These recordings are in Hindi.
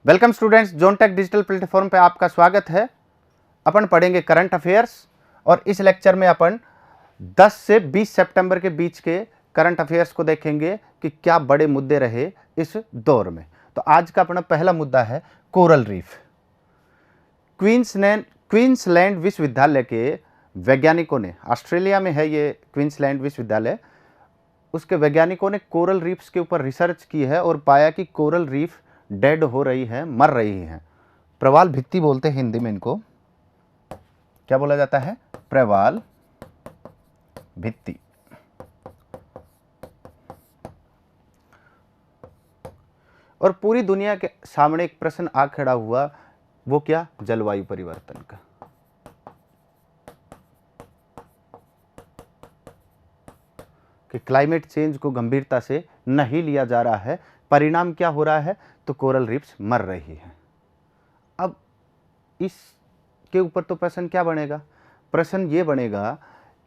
Welcome students, zone tech digital platform पे आपका स्वागत है। अपन पढ़ेंगे करंट अफेयर्स और इस लेक्चर में अपन 10 से 20 सितंबर के बीच के करंट अफेयर्स को देखेंगे कि क्या बड़े मुद्दे रहे इस दौर में। तो आज का अपना पहला मुद्दा है कोरल रीफ। क्वींसलैंड विश्वविद्यालय के वैज्ञानिकों ने, ऑस्ट्रेलिया में है ये क्वींसलैंड विश्वविद्यालय, उसके वैज्ञानिकों ने कोरल रीफ्स के ऊपर रिसर्च की है और पाया कि कोरल रीफ डेड हो रही है, मर रही है। प्रवाल भित्ति बोलते हैं हिंदी में, इनको क्या बोला जाता है? प्रवाल भित्ति। और पूरी दुनिया के सामने एक प्रश्न आ खड़ा हुआ, वो क्या? जलवायु परिवर्तन का। कि क्लाइमेट चेंज को गंभीरता से नहीं लिया जा रहा है। परिणाम क्या हो रहा है? तो कोरल रीफ्स मर रही है। अब इसके ऊपर तो प्रश्न क्या बनेगा? प्रश्न ये बनेगा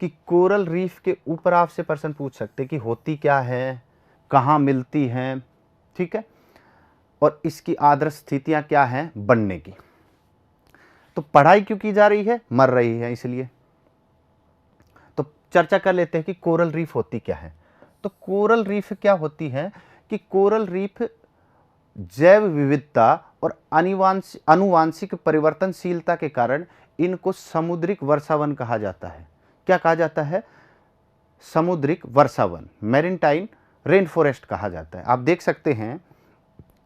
कि कोरल रीफ के ऊपर आपसे प्रश्न पूछ सकते कि होती क्या है, कहाँ मिलती हैं, ठीक है, और इसकी आदर्श स्थितियाँ क्या हैं बनने की। तो पढ़ाई क्यों की जा रही है? मर रही है इसलिए। तो चर्चा कर लेते हैं कि कोरल रीफ होती क्या है। तो कोरल रीफ क्या होती है कि कोरल रीफ जैव विविधता और आनुवांशिक परिवर्तनशीलता के कारण इनको समुद्रिक वर्षावन कहा जाता है। क्या कहा जाता है? समुद्रिक वर्षावन, मैरीटाइम रेन फॉरेस्ट कहा जाता है। आप देख सकते हैं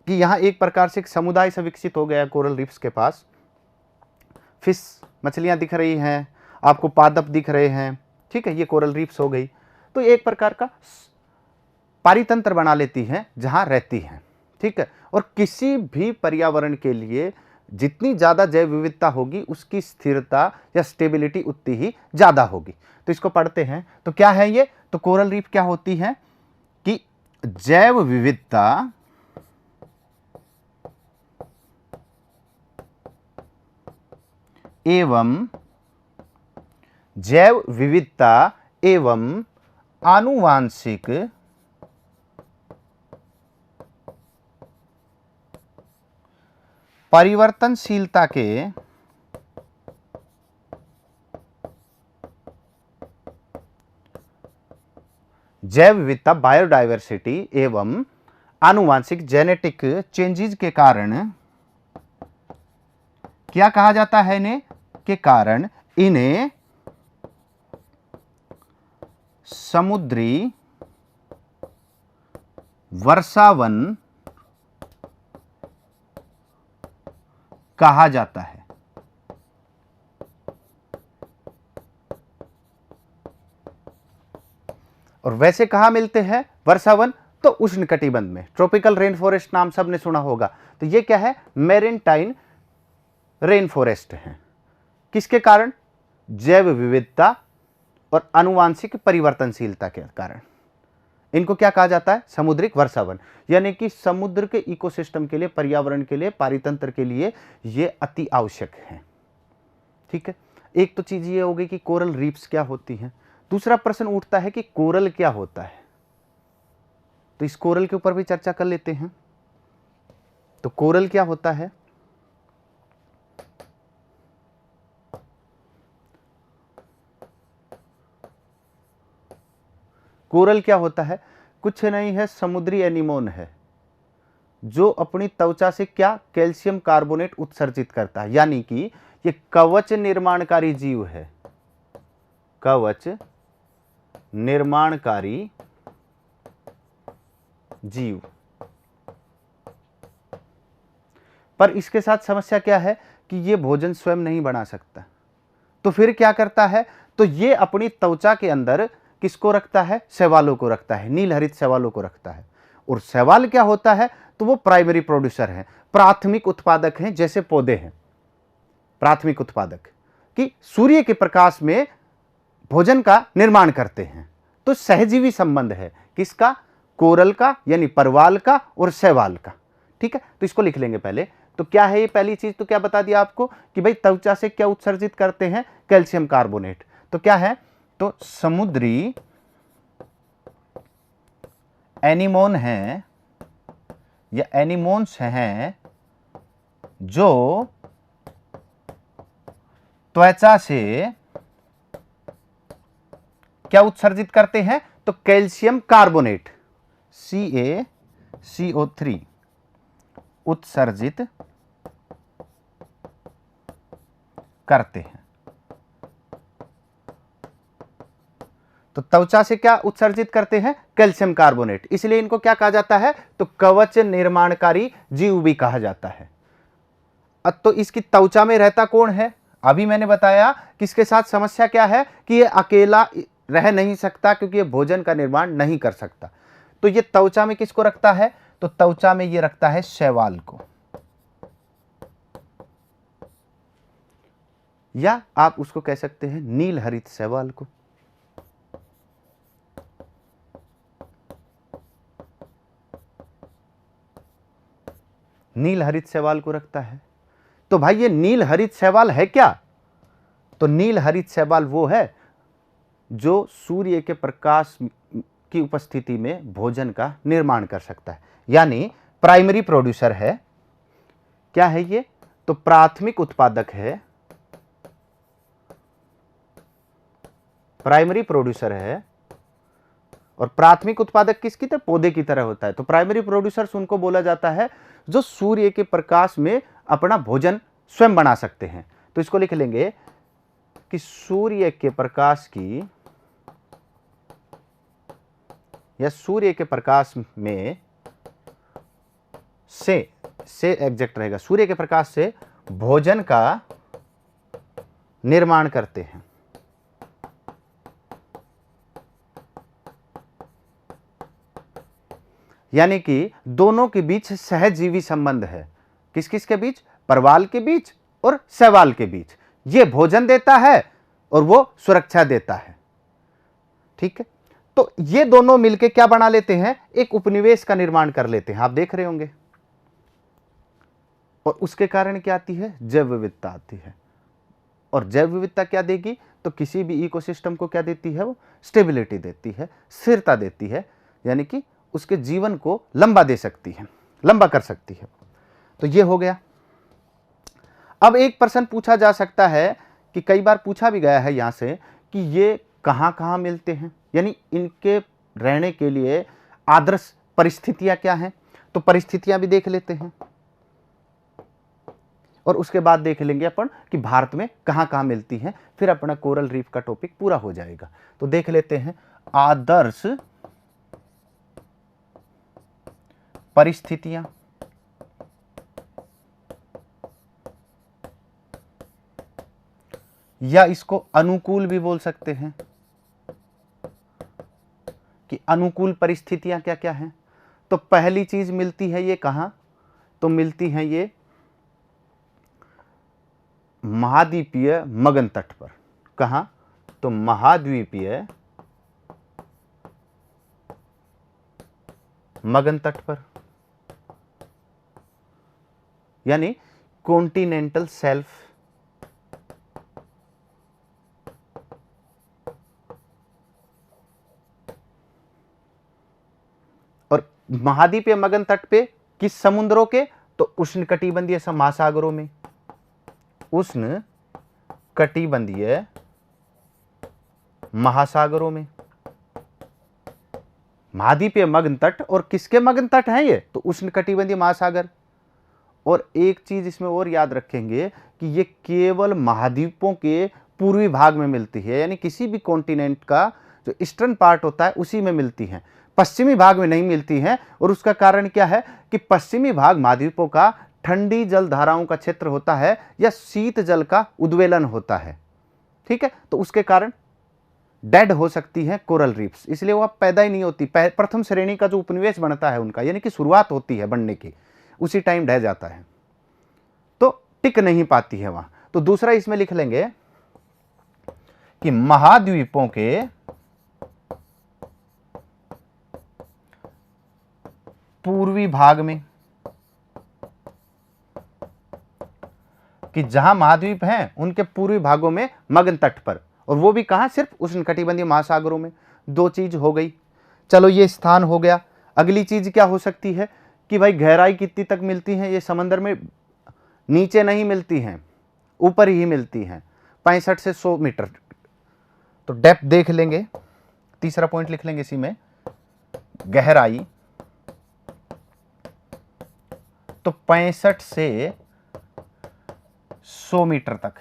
कि यहाँ एक प्रकार से एक समुदाय से विकसित हो गया कोरल रीफ्स के पास। फिश, मछलियाँ दिख रही हैं आपको, पादप दिख रहे हैं, ठीक है, ये कोरल रीफ्स हो गई। तो एक प्रकार का पारितंत्र बना लेती हैं जहाँ रहती हैं, ठीक है। और किसी भी पर्यावरण के लिए जितनी ज़्यादा जैव विविधता होगी उसकी स्थिरता या स्टेबिलिटी उतनी ही ज़्यादा होगी। तो इसको पढ़ते हैं। तो क्या है ये? तो कोरल रीफ क्या होती है कि जैव विविधता एवं आनुवांशिक परिवर्तनशीलता के जैव विविधता, बायोडायवर्सिटी एवं आनुवांशिक जेनेटिक चेंजेस के कारण क्या कहा जाता है इन्हें? के कारण इन्हें समुद्री वर्षावन कहा जाता है। और वैसे कहां मिलते हैं वर्षावन? तो उष्णकटिबंध में, ट्रॉपिकल रेन फॉरेस्ट नाम सबने सुना होगा। तो ये क्या है? मैरीटाइम रेन फॉरेस्ट है। किसके कारण? जैव विविधता और आनुवांशिक परिवर्तनशीलता के कारण। इनको क्या कहा जाता है? समुद्रिक वर्षावन। यानी कि समुद्र के इकोसिस्टम के लिए, पर्यावरण के लिए, पारितंत्र के लिए ये अति आवश्यक है, ठीक है। एक तो चीज ये हो गई कि कोरल रीफ्स क्या होती हैं। दूसरा प्रश्न उठता है कि कोरल क्या होता है। तो इस कोरल के ऊपर भी चर्चा कर लेते हैं। तो कोरल क्या होता है? कोरल क्या होता है? कुछ नहीं है, समुद्री एनीमोन है जो अपनी त्वचा से क्या? कैल्शियम कार्बोनेट उत्सर्जित करता है। यानी कि ये कवच निर्माणकारी जीव है। कवच निर्माणकारी जीव। पर इसके साथ समस्या क्या है कि ये भोजन स्वयं नहीं बना सकता। तो फिर क्या करता है? तो ये अपनी त्वचा के अंदर किसको रखता है? शैवालों को रखता है, नीलहरित शैवालों को रखता है। और शैवाल क्या होता है? तो वो प्राइमरी प्रोड्यूसर है, प्राथमिक उत्पादक हैं, जैसे पौधे हैं प्राथमिक उत्पादक, कि सूर्य के प्रकाश में भोजन का निर्माण करते हैं। तो सहजीवी संबंध है किसका? कोरल का, यानी परवाल का और शैवाल का, ठीक है। तो इसको लिख लेंगे पहले। तो क्या है ये? पहली चीज तो क्या बता दिया आपको कि भाई त्वचा से क्या उत्सर्जित करते हैं? Calcium carbonate. तो क्या है? तो समुद्री एनीमोन है या एनिमोन्स हैं जो त्वचा से क्या उत्सर्जित करते हैं? तो कैल्शियम कार्बोनेट CaCO3 उत्सर्जित करते हैं। तो त्वचा से क्या उत्सर्जित करते हैं? Calcium carbonate. इसलिए इनको क्या कहा जाता है? तो कवच निर्माणकारी जीव भी कहा जाता है। अब तो इसकी त्वचा में रहता कौन है? अभी मैंने बताया कि इसके साथ समस्या क्या है कि ये अकेला रह नहीं सकता, क्योंकि ये भोजन का निर्माण नहीं कर सकता। तो ये त्वचा में किसको रखता है? तो त्वचा में ये रखता है शैवाल को, या आप उसको कह सकते हैं नील हरित शैवाल को। नील हरित शैवाल को रखता है। तो भाई ये नील हरित शैवाल है क्या? तो नील हरित शैवाल वो है जो सूर्य के प्रकाश की उपस्थिति में भोजन का निर्माण कर सकता है, यानी प्राइमरी प्रोड्यूसर है। क्या है ये? तो प्राथमिक उत्पादक है, प्राइमरी प्रोड्यूसर है। और प्राथमिक उत्पादक किसकी तरह? पौधे की तरह होता है। तो प्राइमरी प्रोड्यूसर्स उनको बोला जाता है जो सूर्य के प्रकाश में अपना भोजन स्वयं बना सकते हैं। तो इसको लिख लेंगे कि सूर्य के प्रकाश की, या सूर्य के प्रकाश में से एग्जैक्ट रहेगा, सूर्य के प्रकाश से भोजन का निर्माण करते हैं। यानी कि दोनों के बीच सहजीवी संबंध है। किस किस के बीच? परवाल के बीच और शैवाल के बीच। ये भोजन देता है और वो सुरक्षा देता है। ठीक है, तो ये दोनों मिलके क्या बना लेते हैं? एक उपनिवेश का निर्माण कर लेते हैं। आप देख रहे होंगे। और उसके कारण क्या आती है? जैव विविधता आती है। और जैव विविधता क्या देगी? तो किसी भी इकोसिस्टम को क्या देती है? वो स्टेबिलिटी देती है, स्थिरता देती है, यानी कि उसके जीवन को लंबा दे सकती है, लंबा कर सकती है। तो ये हो गया। अब एक प्रश्न पूछा जा सकता है कि कई बार पूछा भी गया है यहां से कि ये कहां कहां मिलते हैं, यानी इनके रहने के लिए आदर्श परिस्थितियां क्या हैं। तो परिस्थितियां भी देख लेते हैं और उसके बाद देख लेंगे अपन कि भारत में कहां कहां मिलती हैं। फिर अपना कोरल रीफ का टॉपिक पूरा हो जाएगा। तो देख लेते हैं आदर्श परिस्थितियां। या इसको अनुकूल भी बोल सकते हैं कि अनुकूल परिस्थितियां क्या क्या हैं। तो पहली चीज मिलती है ये कहां? तो मिलती है ये महाद्वीपीय मगन तट पर। कहां? तो महाद्वीपीय मगन तट पर, यानी कॉन्टिनेंटल शेल्फ। और महाद्वीपीय मगन तट पे किस समुद्रों के? तो उष्णकटिबंधीय महासागरों में, उष्णकटिबंधीय महासागरों में। महाद्वीपीय मगन तट, और किसके मगन तट हैं ये? तो उष्णकटिबंधीय महासागर। और एक चीज इसमें और याद रखेंगे कि ये केवल महाद्वीपों के पूर्वी भाग में मिलती है, यानी किसी भी कॉन्टिनेंट का जो ईस्टर्न पार्ट होता है उसी में मिलती हैं, पश्चिमी भाग में नहीं मिलती हैं। और उसका कारण क्या है कि पश्चिमी भाग महाद्वीपों का ठंडी जल धाराओं का क्षेत्र होता है या शीत जल का उद्वेलन होता है। ठीक है, तो उसके कारण डेड हो सकती है कोरल रीफ्स, इसलिए वो अब पैदा ही नहीं होती। प्रथम श्रेणी का जो उपनिवेश बनता है उनका, यानी कि शुरुआत होती है बनने की, उसी टाइम ढह जाता है, तो टिक नहीं पाती है वहां। तो दूसरा इसमें लिख लेंगे कि महाद्वीपों के पूर्वी भाग में, कि जहां महाद्वीप हैं उनके पूर्वी भागों में मगन तट पर, और वो भी कहां? सिर्फ उष्णकटिबंधीय महासागरों में। दो चीज हो गई। चलो ये स्थान हो गया। अगली चीज क्या हो सकती है कि भाई गहराई कितनी तक मिलती है? ये समंदर में नीचे नहीं मिलती हैं, ऊपर ही मिलती हैं, 65 से 100 मीटर। तो डेप्थ देख लेंगे, तीसरा पॉइंट लिख लेंगे इसी में, गहराई तो 65 से 100 मीटर तक,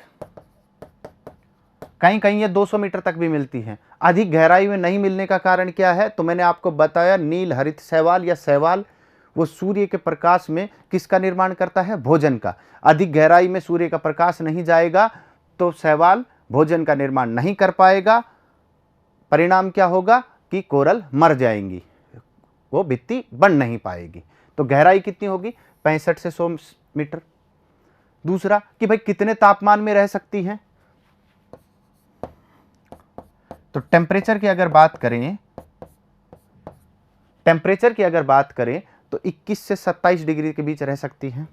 कहीं कहीं ये 200 मीटर तक भी मिलती हैं। अधिक गहराई में नहीं मिलने का कारण क्या है? तो मैंने आपको बताया, नील हरित शैवाल या शैवाल वो सूर्य के प्रकाश में किसका निर्माण करता है? भोजन का। अधिक गहराई में सूर्य का प्रकाश नहीं जाएगा तो शैवाल भोजन का निर्माण नहीं कर पाएगा। परिणाम क्या होगा कि कोरल मर जाएंगी, वो भित्ति बन नहीं पाएगी। तो गहराई कितनी होगी? 65 से 100 मीटर। दूसरा कि भाई कितने तापमान में रह सकती हैं? तो टेम्परेचर की अगर बात करें तो 21 से 27 डिग्री के बीच रह सकती हैं।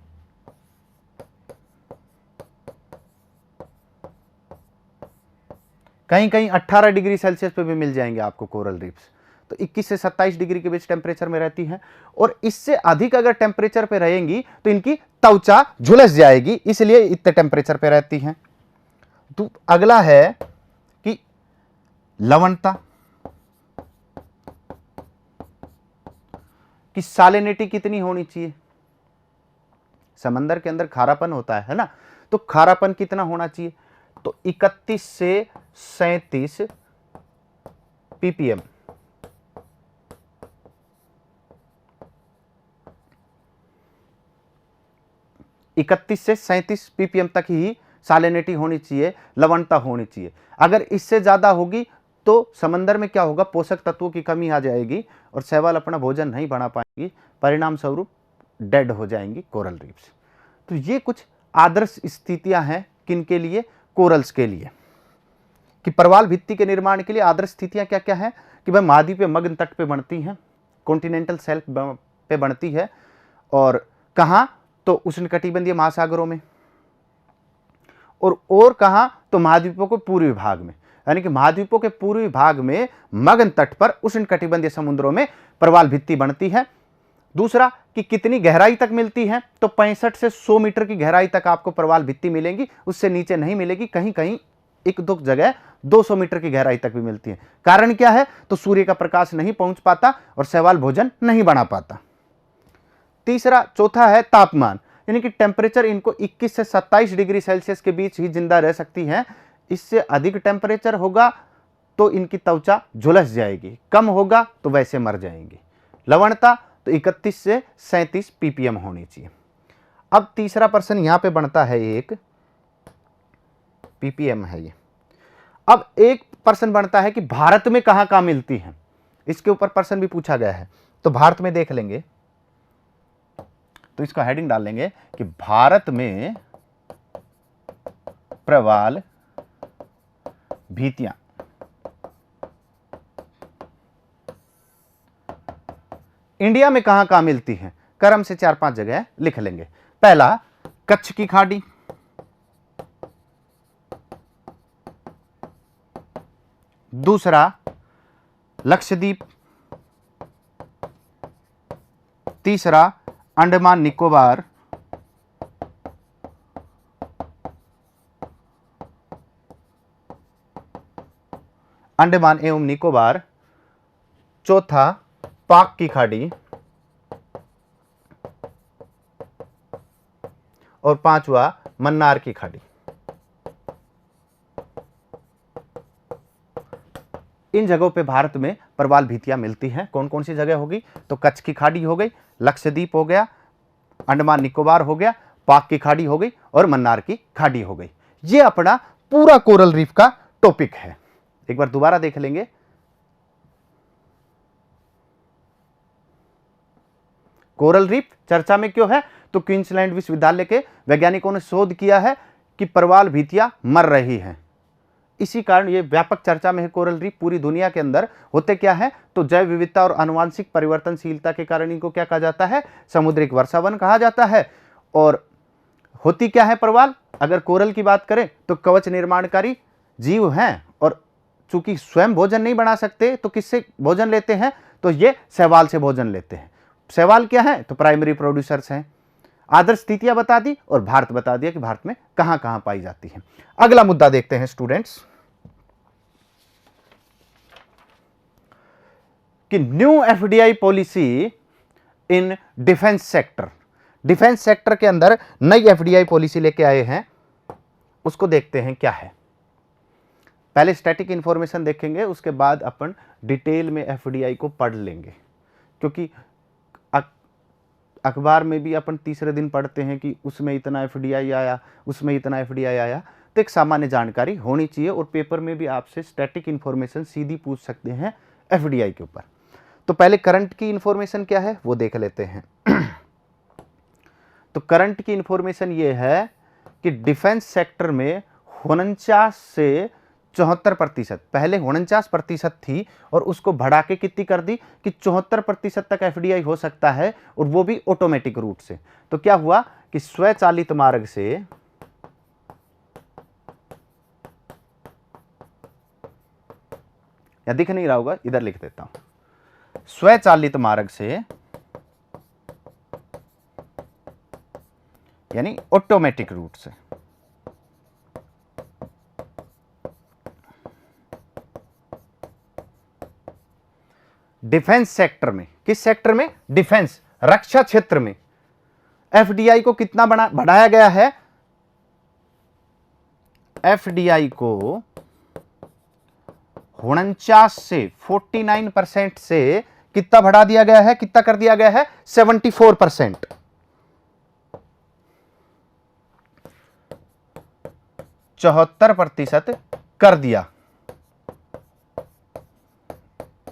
कहीं कहीं 18 डिग्री सेल्सियस पे भी मिल जाएंगे आपको कोरल रीफ्स। तो 21 से 27 डिग्री के बीच टेम्परेचर में रहती हैं। और इससे अधिक अगर टेम्परेचर पे रहेंगी तो इनकी त्वचा झुलस जाएगी, इसलिए इतने टेम्परेचर पे रहती हैं। तो अगला है कि लवणता, कि सालिनिटी कितनी होनी चाहिए? समंदर के अंदर खारापन होता है ना, तो खारापन कितना होना चाहिए? तो 31 से 37 ppm। इकतीस से 37 ppm तक ही सालिनिटी होनी चाहिए, लवणता होनी चाहिए। अगर इससे ज्यादा होगी तो समंदर में क्या होगा? पोषक तत्वों की कमी आ जाएगी और शैवाल अपना भोजन नहीं बना पाएंगी, परिणाम स्वरूप डेड हो जाएंगी कोरल रीफ्स। तो ये कुछ आदर्श स्थितियां हैं किनके लिए? कोरल्स के लिए। कि प्रवाल भित्ति के निर्माण के लिए आदर्श स्थितियां क्या क्या है? कि भाई महाद्वीपीय मग्न तट पे बनती हैं, कॉन्टिनेंटल शेल्फ पे बनती है, और कहाँ? तो उष्णकटिबंधीय महासागरों में, और कहाँ? तो महाद्वीपों के पूर्वी भाग में, यानी कि महाद्वीपों के पूर्वी भाग में मग्न तट पर उष्णकटिबंधीय समुद्रों में प्रवाल भित्ति बनती है। दूसरा कि कितनी गहराई तक मिलती है? तो 65 से 100 मीटर की गहराई तक आपको प्रवाल भित्ति मिलेंगी, उससे नीचे नहीं मिलेगी। कहीं कहीं एक दो जगह 200 मीटर की गहराई तक भी मिलती है। कारण क्या है? तो सूर्य का प्रकाश नहीं पहुंच पाता और शैवाल भोजन नहीं बना पाता। चौथा है तापमान, यानी कि टेम्परेचर इनको 21 से 27 डिग्री सेल्सियस के बीच ही जिंदा रह सकती हैं। इससे अधिक टेम्परेचर होगा तो इनकी त्वचा झुलस जाएगी, कम होगा तो वैसे मर जाएंगी। लवणता तो 31 से 37 ppm होनी चाहिए। अब तीसरा प्रश्न यहां पे बनता है, एक ppm है ये। अब एक प्रश्न बनता है कि भारत में कहां कहां मिलती हैं, इसके ऊपर प्रश्न भी पूछा गया है। तो भारत में देख लेंगे, तो इसका हेडिंग डाल लेंगे कि भारत में प्रवाल भित्तियां। इंडिया में कहां कहां मिलती हैं? क्रम से 4-5 जगह लिख लेंगे। पहला कच्छ की खाड़ी, दूसरा लक्षद्वीप, तीसरा अंडमान निकोबार, अंडमान एवं निकोबार, चौथा पाक की खाड़ी, और पांचवा मन्नार की खाड़ी। इन जगहों पे भारत में प्रवाल भित्तियां मिलती हैं। कौन कौन सी जगह होगी? तो कच्छ की खाड़ी हो गई, लक्षद्वीप हो गया, अंडमान निकोबार हो गया, पाक की खाड़ी हो गई और मन्नार की खाड़ी हो गई। ये अपना पूरा कोरल रीफ का टॉपिक है। एक बार दोबारा देख लेंगे। कोरल रीफ चर्चा में क्यों है? तो क्वींसलैंड विश्वविद्यालय के वैज्ञानिकों ने शोध किया है कि प्रवाल भित्तियां मर रही हैं। इसी कारण ये व्यापक चर्चा में है। कोरल रीफ पूरी दुनिया के अंदर होते क्या है? तो जैव विविधता और आनुवांशिक परिवर्तनशीलता के कारण इनको क्या कहा जाता है? समुद्रिक वर्षावन कहा जाता है। और होती क्या है प्रवाल? अगर कोरल की बात करें तो कवच निर्माणकारी जीव हैं, और चूंकि स्वयं भोजन नहीं बना सकते तो किससे भोजन लेते हैं? तो ये शैवाल से भोजन लेते हैं। शैवाल क्या है? तो प्राइमरी प्रोड्यूसर्स हैं। आदर्श स्थितियां बता दी और भारत बता दिया कि भारत में कहां कहां पाई जाती है। अगला मुद्दा देखते हैं स्टूडेंट्स कि new FDI policy in defence sector. Defence sector के अंदर नई एफडीआई पॉलिसी लेके आए हैं, उसको देखते हैं क्या है। पहले स्टैटिक इंफॉर्मेशन देखेंगे, उसके बाद अपन डिटेल में एफडीआई को पढ़ लेंगे, क्योंकि अखबार में भी अपन तीसरे दिन पढ़ते हैं कि उसमें इतना एफडीआई आया, उसमें इतना एफडीआई आया, तो एक सामान्य जानकारी होनी चाहिए। और पेपर में भी आपसे स्टैटिक इंफॉर्मेशन सीधी पूछ सकते हैं एफडीआई के ऊपर। तो पहले करंट की इंफॉर्मेशन क्या है वो देख लेते हैं। तो करंट की इंफॉर्मेशन ये है कि डिफेंस सेक्टर में 49 से 74%, पहले 49% थी और उसको बढ़ा के कितनी कर दी कि 74% तक एफडीआई हो सकता है, और वो भी ऑटोमेटिक रूट से। तो क्या हुआ कि स्वचालित मार्ग से या दिख नहीं रहा होगा, इधर लिख देता हूं, स्वचालित मार्ग से यानी ऑटोमेटिक रूट से डिफेंस सेक्टर में, किस सेक्टर में? डिफेंस, रक्षा क्षेत्र में एफडीआई को कितना बढ़ाया गया है? एफडीआई को 49 से 49% से कितना बढ़ा दिया गया है, कितना कर दिया गया है? 74%। 74% कर दिया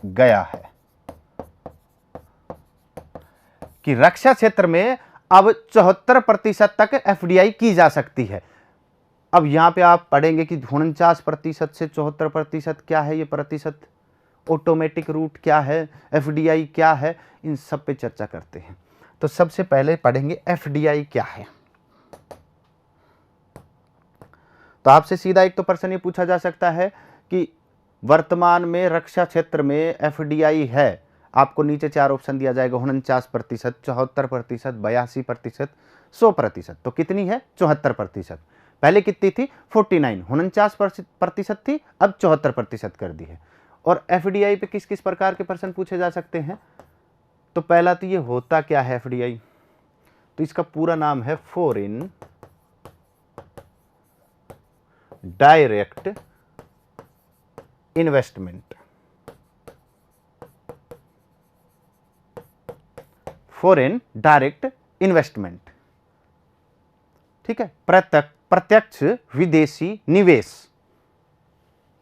गया है कि रक्षा क्षेत्र में अब 74% तक एफडीआई की जा सकती है। अब यहां पे आप पढ़ेंगे कि 49% से 74% क्या है, ये प्रतिशत, ऑटोमेटिक रूट क्या है, एफडीआई क्या है, इन सब पे चर्चा करते हैं। तो सबसे पहले पढ़ेंगे एफडीआई क्या है। तो आपसे सीधा एक तो प्रश्न ये पूछा जा सकता है कि वर्तमान में रक्षा क्षेत्र में एफडीआई है, आपको नीचे 4 ऑप्शन दिया जाएगा, 49%, 74%, 82%, 100%। तो कितनी है? 74%। पहले कितनी थी? 49, 49% थी, अब 74% कर दी है। और एफडीआई पे किस किस प्रकार के प्रश्न पूछे जा सकते हैं? तो पहला तो ये होता क्या है एफडीआई, तो इसका पूरा नाम है foreign direct investment. Foreign direct investment, ठीक है, प्रत्यक्ष विदेशी निवेश,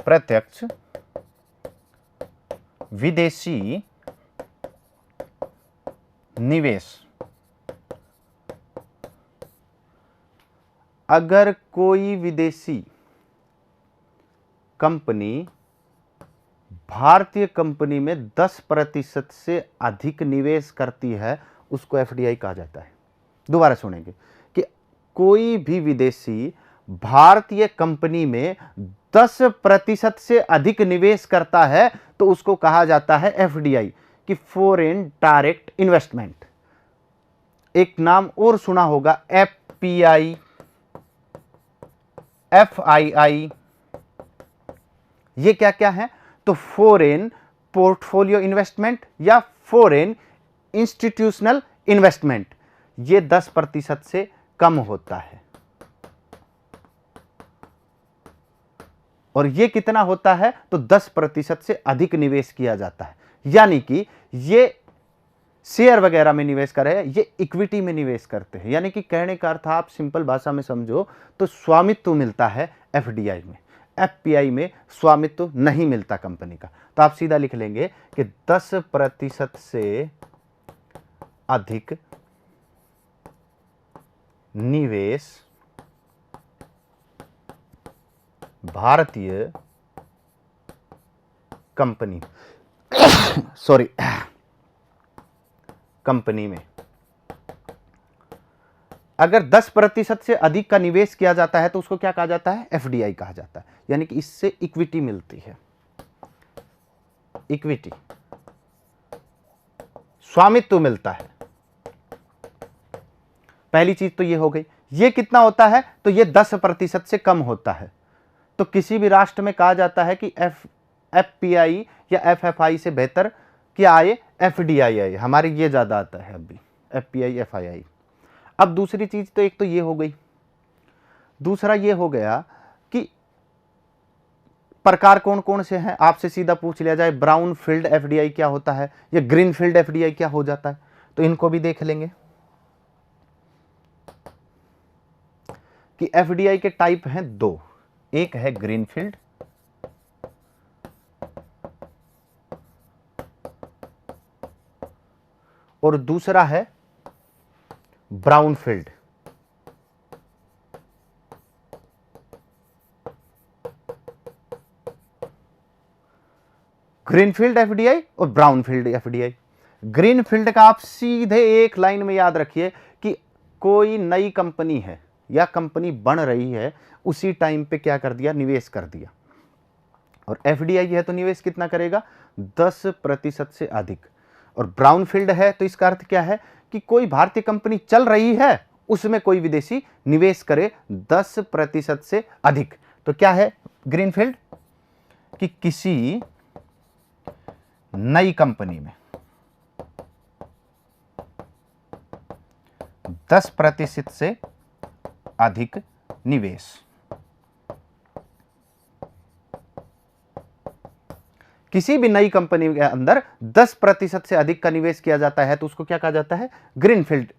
प्रत्यक्ष विदेशी निवेश। अगर कोई विदेशी कंपनी भारतीय कंपनी में 10% से अधिक निवेश करती है, उसको एफडीआई कहा जाता है। दोबारा सुनेंगे कि कोई भी विदेशी भारतीय कंपनी में 10% से अधिक निवेश करता है तो उसको कहा जाता है एफडीआई, कि फॉरेन डायरेक्ट इन्वेस्टमेंट। एक नाम और सुना होगा, एफपीआई, एफआईआई, ये क्या क्या है? तो फॉरेन पोर्टफोलियो इन्वेस्टमेंट या फॉरेन इंस्टीट्यूशनल इन्वेस्टमेंट, ये 10% से कम होता है। और ये कितना होता है? तो 10% से अधिक निवेश किया जाता है। यानी कि ये शेयर वगैरह में निवेश कर रहे हैं, ये इक्विटी में निवेश करते हैं। यानी कि कहने का अर्थ आप सिंपल भाषा में समझो तो स्वामित्व मिलता है एफडीआई में। एफपीआई में स्वामित्व नहीं मिलता कंपनी का। तो आप सीधा लिख लेंगे कि 10% से अधिक निवेश भारतीय कंपनी सॉरी कंपनी में, अगर 10% से अधिक का निवेश किया जाता है तो उसको क्या कहा जाता है? एफडीआई कहा जाता है। यानी कि इससे इक्विटी मिलती है, इक्विटी, स्वामित्व मिलता है। पहली चीज तो ये हो गई। ये कितना होता है, तो ये 10% से कम होता है। तो किसी भी राष्ट्र में कहा जाता है कि एफपीआई या एफएफआई से बेहतर क्या आए, एफडीआई आए। हमारे ये ज्यादा आता है अभी, एफपीआई एफआईआई। अब दूसरी चीज तो एक तो ये हो गई, दूसरा ये हो गया कि प्रकार कौन कौन से हैं। आपसे सीधा पूछ लिया जाए ब्राउन फील्ड एफडीआई क्या होता है या ग्रीन फील्ड एफडीआई क्या हो जाता है, तो इनको भी देख लेंगे कि एफडीआई के टाइप हैं दो। एक है ग्रीन फील्ड और दूसरा है brown field. Green field FDI और brown field FDI. Green field का आप सीधे एक लाइन में याद रखिए कि कोई नई कंपनी है या कंपनी बन रही है, उसी टाइम पे क्या कर दिया, निवेश कर दिया। और एफडीआई है तो निवेश कितना करेगा, 10% से अधिक। और ब्राउन फील्ड है तो इसका अर्थ क्या है कि कोई भारतीय कंपनी चल रही है, उसमें कोई विदेशी निवेश करे 10% से अधिक। तो क्या है ग्रीन फील्ड, कि किसी नई कंपनी में 10% से अधिक निवेश। किसी भी नई कंपनी के अंदर 10% से अधिक का निवेश किया जाता है तो उसको क्या कहा जाता है, ग्रीन फील्ड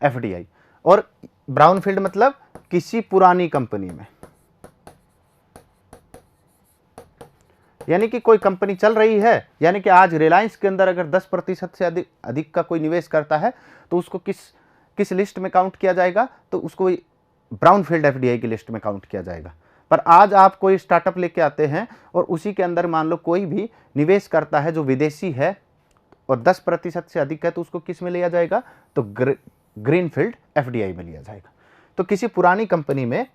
एफडीआई। और ब्राउन फील्ड मतलब किसी पुरानी कंपनी में, यानी कि कोई कंपनी चल रही है, यानी कि आज रिलायंस के अंदर अगर 10% से अधिक का कोई निवेश करता है तो उसको किस लिस्ट में काउंट किया जाएगा, तो उसको ब्राउन फील्ड एफडीआई की लिस्ट में काउंट किया जाएगा। पर आज आप कोई स्टार्टअप लेके आते हैं और उसी के अंदर मान लो कोई भी निवेश करता है जो विदेशी है और 10% से अधिक है, तो उसको किस में लिया जाएगा, तो ग्रीन फील्ड एफडीआई में लिया जाएगा। तो किसी पुरानी कंपनी में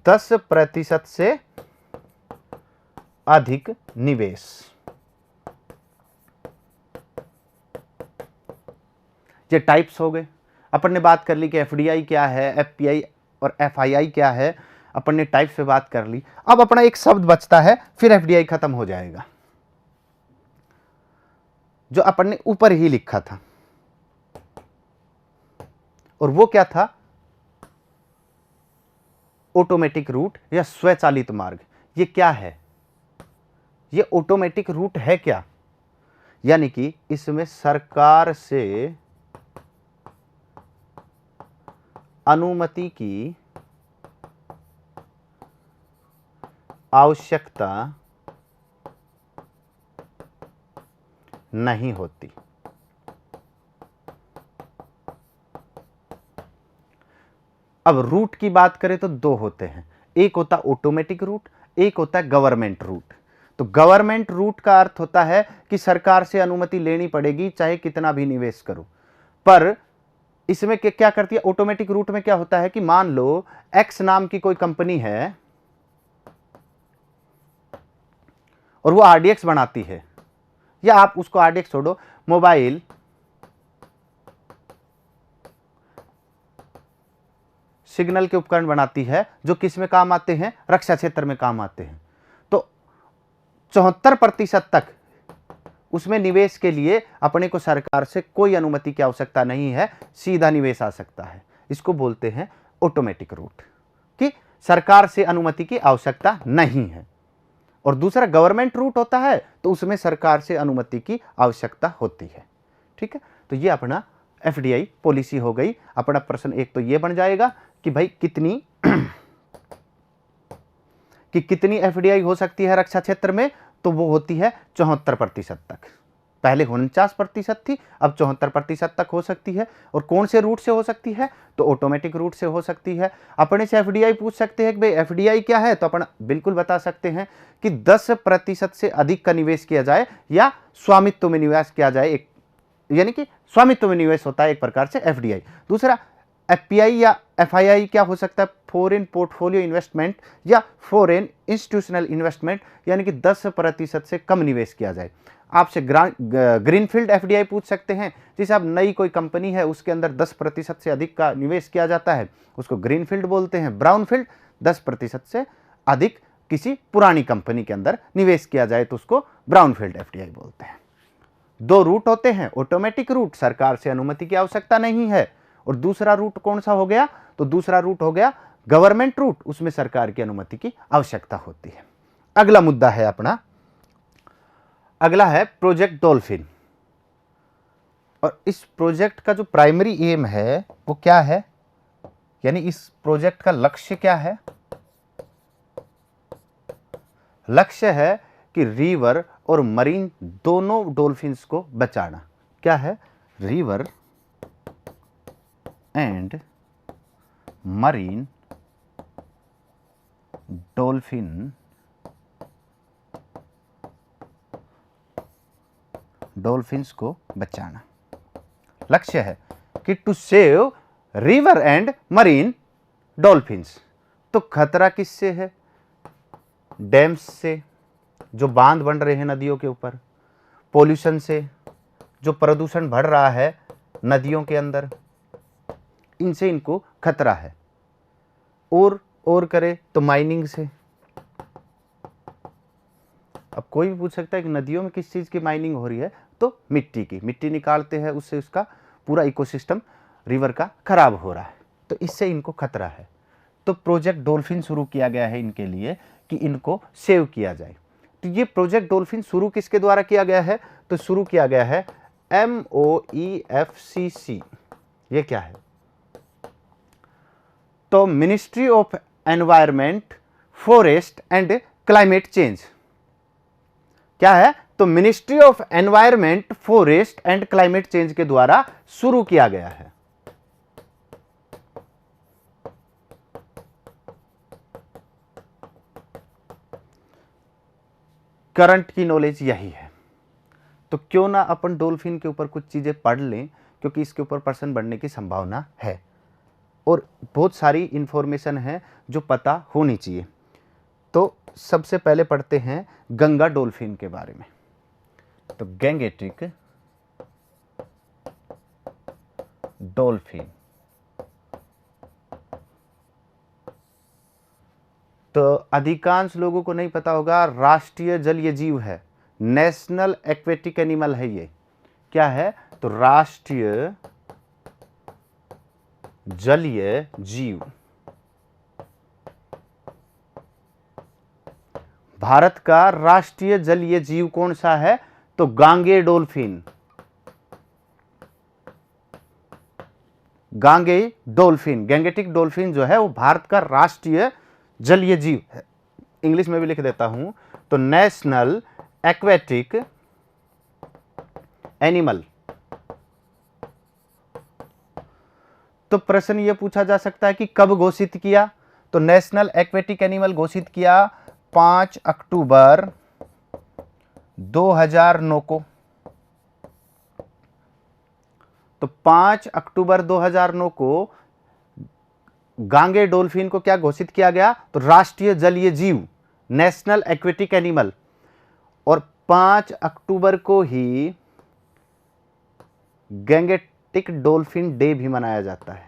10% से अधिक निवेश। ये टाइप्स हो गए। अपन ने बात कर ली कि एफडीआई क्या है, एफपीआई और एफआईआई क्या है, अपन ने टाइप्स पे बात कर ली। अब अपना एक शब्द बचता है, फिर एफडीआई खत्म हो जाएगा, जो अपन ने ऊपर ही लिखा था। और वो क्या था, ऑटोमेटिक रूट या स्वचालित मार्ग। ये क्या है, ये ऑटोमेटिक रूट है क्या, यानी कि इसमें सरकार से अनुमति की आवश्यकता नहीं होती। अब रूट की बात करें तो दो होते हैं, एक होता ऑटोमेटिक रूट, एक होता है गवर्नमेंट रूट। तो गवर्नमेंट रूट का अर्थ होता है कि सरकार से अनुमति लेनी पड़ेगी चाहे कितना भी निवेश करो। पर इसमें क्या करती है, ऑटोमेटिक रूट में क्या होता है कि मान लो एक्स नाम की कोई कंपनी है और वो आरडीएक्स बनाती है, या आप उसको आरडीएक्स छोड़ो, मोबाइल सिग्नल के उपकरण बनाती है जो किस में काम आते हैं, रक्षा क्षेत्र में काम आते हैं। तो 74% तक उसमें निवेश के लिए अपने को सरकार से कोई अनुमति की आवश्यकता नहीं है, सीधा निवेश आ सकता है। इसको बोलते हैं ऑटोमेटिक रूट, कि सरकार से अनुमति की आवश्यकता नहीं है। और दूसरा गवर्नमेंट रूट होता है तो उसमें सरकार से अनुमति की आवश्यकता होती है। ठीक है, तो ये अपना एफडीआई पॉलिसी हो गई। अपना प्रश्न एक तो ये बन जाएगा कि भाई कितनी एफडीआई हो सकती है रक्षा क्षेत्र में, तो वो होती है 74% तक। पहले 49% थी, अब 74% तक हो सकती है। और कौन से रूट से हो सकती है, तो ऑटोमेटिक रूट से हो सकती है। अपने से एफडीआई पूछ सकते हैं कि भाई एफडीआई क्या है, तो अपन बिल्कुल बता सकते हैं कि 10% से अधिक का निवेश किया जाए या स्वामित्व में निवेश किया जाए, एक यानी कि स्वामित्व में निवेश होता है एक प्रकार से एफडीआई। दूसरा एफपीआई या एफआईआई क्या हो सकता है? फॉरेन पोर्टफोलियो इन्वेस्टमेंट या फॉरेन इंस्टीट्यूशनल इन्वेस्टमेंट, यानी कि 10% से कम निवेश किया जाए। आपसे ग्रीनफील्ड एफडीआई पूछ सकते हैं, जैसे अब नई कोई कंपनी है उसके अंदर 10% से अधिक का निवेश किया जाता है, उसको ग्रीनफील्ड बोलते हैं। ब्राउनफील्ड 10% से अधिक किसी पुरानी कंपनी के अंदर निवेश किया जाए तो उसको ब्राउनफील्ड एफडीआई बोलते हैं। दो रूट होते हैं, ऑटोमेटिक रूट, सरकार से अनुमति की आवश्यकता नहीं है, और दूसरा रूट कौन सा हो गया? तो दूसरा रूट हो गया गवर्नमेंट रूट, उसमें सरकार की अनुमति की आवश्यकता होती है। अगला मुद्दा है अपना, अगला है प्रोजेक्ट डॉल्फिन। और इस प्रोजेक्ट का जो प्राइमरी एम है वो क्या है, यानी इस प्रोजेक्ट का लक्ष्य क्या है? लक्ष्य है कि रिवर और मरीन दोनों डॉल्फिन्स को बचाना। क्या है? River and marine dolphin dolphins को बचाना। लक्ष्य है कि to save river and marine dolphins. तो खतरा किससे है? डैम्स से, जो बांध बन रहे हैं नदियों के ऊपर, पोल्यूशन से, जो प्रदूषण बढ़ रहा है नदियों के अंदर, इनसे इनको खतरा है। और करे तो माइनिंग से। अब कोई भी पूछ सकता है कि नदियों में किस चीज़ की माइनिंग हो रही है, तो मिट्टी की, मिट्टी निकालते हैं, उससे उसका पूरा इकोसिस्टम रिवर का खराब हो रहा है, तो इससे इनको खतरा है। तो प्रोजेक्ट डॉल्फिन शुरू किया गया है इनके लिए कि इनको सेव किया जाए। तो ये प्रोजेक्ट डॉल्फिन शुरू किसके द्वारा किया गया है? तो शुरू किया गया है MOEFCC। ये क्या है? तो ministry of environment, forest and climate change. क्या है? तो ministry of environment, forest and climate change के द्वारा शुरू किया गया है। करंट की नॉलेज यही है। तो क्यों ना अपन डॉल्फिन के ऊपर कुछ चीजें पढ़ लें, क्योंकि इसके ऊपर प्रश्न बनने की संभावना है और बहुत सारी इंफॉर्मेशन है जो पता होनी चाहिए। तो सबसे पहले पढ़ते हैं गंगा डॉल्फिन के बारे में। तो गैंगेटिक डॉल्फिन, तो अधिकांश लोगों को नहीं पता होगा, राष्ट्रीय जलीय जीव है, नेशनल एक्वेटिक एनिमल है ये। क्या है? तो राष्ट्रीय जलीय जीव। भारत का राष्ट्रीय जलीय जीव कौन सा है? तो गांगे डॉल्फिन। गांगे डॉल्फिन, गैंगेटिक डॉल्फिन जो है वो भारत का राष्ट्रीय जलीय जीव है। इंग्लिश में भी लिख देता हूं, तो नेशनल एक्वेटिक एनिमल। तो प्रश्न यह पूछा जा सकता है कि कब घोषित किया? तो नेशनल एक्वेटिक एनिमल घोषित किया 5 अक्टूबर 2009 को। तो 5 अक्टूबर 2009 को गांगे डॉल्फिन को क्या घोषित किया गया? तो राष्ट्रीय जलीय जीव, नेशनल एक्वेटिक एनिमल। और 5 अक्टूबर को ही गैंगेटिक डॉल्फिन डे भी मनाया जाता है।